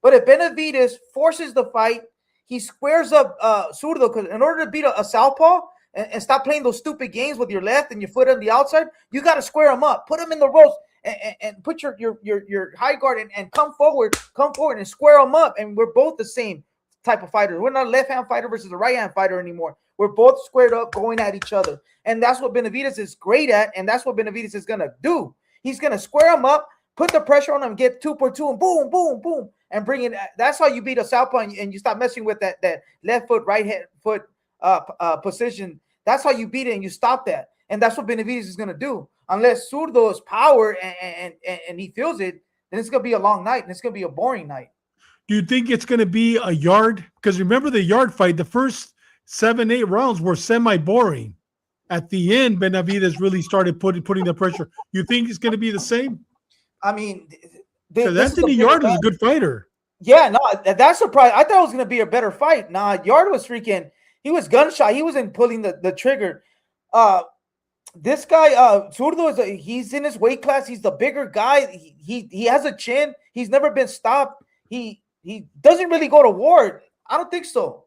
But if Benavides forces the fight, he squares up Zurdo, because in order to beat a southpaw and stop playing those stupid games with your left and your foot on the outside, you got to square him up, put him in the ropes, and put your high guard and come forward and square them up. And we're both the same type of fighter. We're not a left-hand fighter versus a right-hand fighter anymore. We're both squared up going at each other. And that's what Benavides is great at, and that's what Benavides is going to do. He's going to square them up, put the pressure on them, get 2 for 2, and boom, boom, boom, and bring it. That's how you beat a southpaw, and you stop messing with that left foot, right hand foot position. That's how you beat it, and you stop that. And that's what Benavides is going to do. Unless Zurdo's power and he feels it, then it's going to be a long night, and it's going to be a boring night. Do you think it's going to be a yard? Because remember the yard fight, the first 7-8 rounds were semi-boring. At the end, Benavides really started putting the pressure. You think it's going to be the same? I mean, Because Anthony Yard is a good fighter. Yeah, no, that's surprising. I thought it was going to be a better fight. Nah, Yard was freaking. He was gunshot. He wasn't pulling the trigger. This guy, Zurdo he's in his weight class. He's the bigger guy. He has a chin. He's never been stopped. He doesn't really go to war. I don't think so.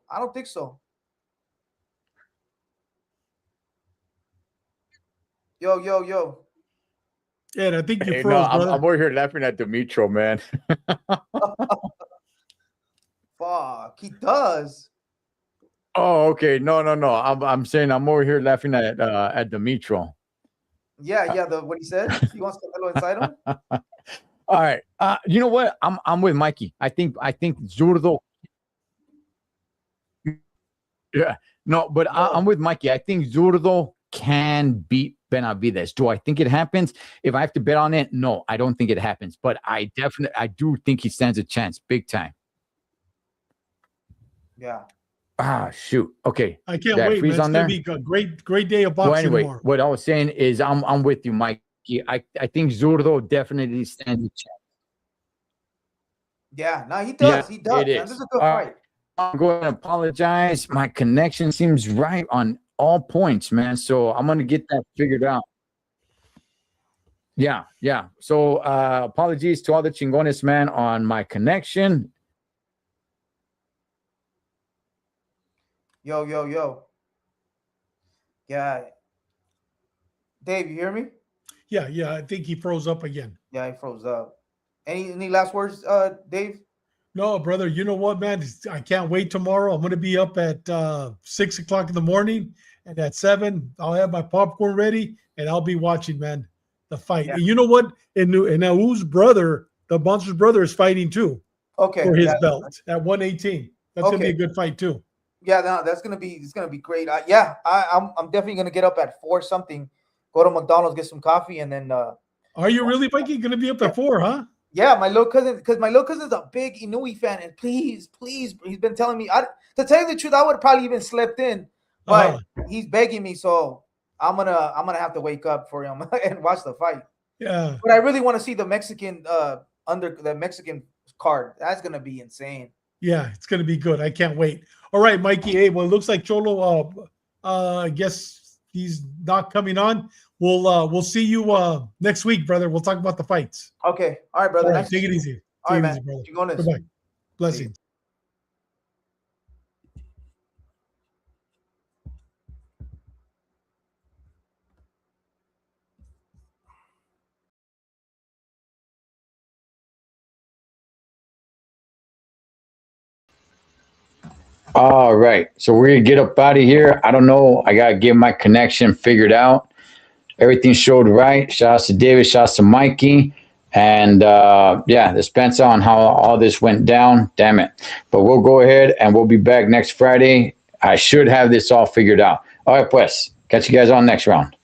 Yo. Yeah, and I think you Hey, froze, no, brother. I'm over here laughing at Dimitro, man. Fuck, he does. Oh, okay. No. I'm saying I'm over here laughing at Dimitro. Yeah. What he said. He wants Canelo inside him. All right. You know what? I'm with Mikey. I think Zurdo. Yeah. No, but I'm with Mikey. I think Zurdo can beat Benavides. Do I think it happens? If I have to bet on it, no, I don't think it happens. But I do think he stands a chance, big time. Yeah. Shoot. Okay. I can't wait, man. It's going to be a great day of boxing well, anyway, tomorrow. what I was saying is I'm with you, Mikey. I think Zurdo definitely stands a chance. Yeah, no, he does. Yeah, He does. it Man. is. This is a good fight. I'm going to apologize. My connection seems right on all points, man. So I'm going to get that figured out. Yeah. So apologies to all the Chingones, man, on my connection. Yo. Yeah. Dave, you hear me? Yeah. I think he froze up again. Yeah, he froze up. Any last words, Dave? No, brother. You know what, man? I can't wait tomorrow. I'm going to be up at 6 o'clock in the morning, and at 7, I'll have my popcorn ready, and I'll be watching, man, the fight. Yeah. And you know what? And Nau's brother, the Monster's brother, is fighting too. Okay. For his belt at 118. That's going to be a good fight too. Yeah, no, it's gonna be great. I'm definitely gonna get up at 4 something, go to McDonald's, get some coffee, and then. Are you really, Mikey, going to be up at 4, huh? Yeah, my little cousin, because my little cousin's a big Inui fan, and please, he's been telling me. To tell you the truth, I would have probably even slept in, but he's begging me, so I'm gonna have to wake up for him and watch the fight. Yeah. But I really want to see the Mexican under the Mexican card. That's gonna be insane. Yeah, it's going to be good. I can't wait. All right, Mikey. Hey, well, it looks like Cholo. I guess he's not coming on. We'll see you next week, brother. We'll talk about the fights. Okay. All right, brother. All right, take it easy. All right, Take it man. easy, brother. Chingones. Goodbye. Blessings. All right. So we're gonna get up out of here. I don't know. I gotta get my connection figured out. Everything showed right. Shouts to David, shouts to Mikey. And yeah, the Spencer on how all this went down. Damn it. But we'll go ahead and we'll be back next Friday. I should have this all figured out. All right, pues. Catch you guys on next round.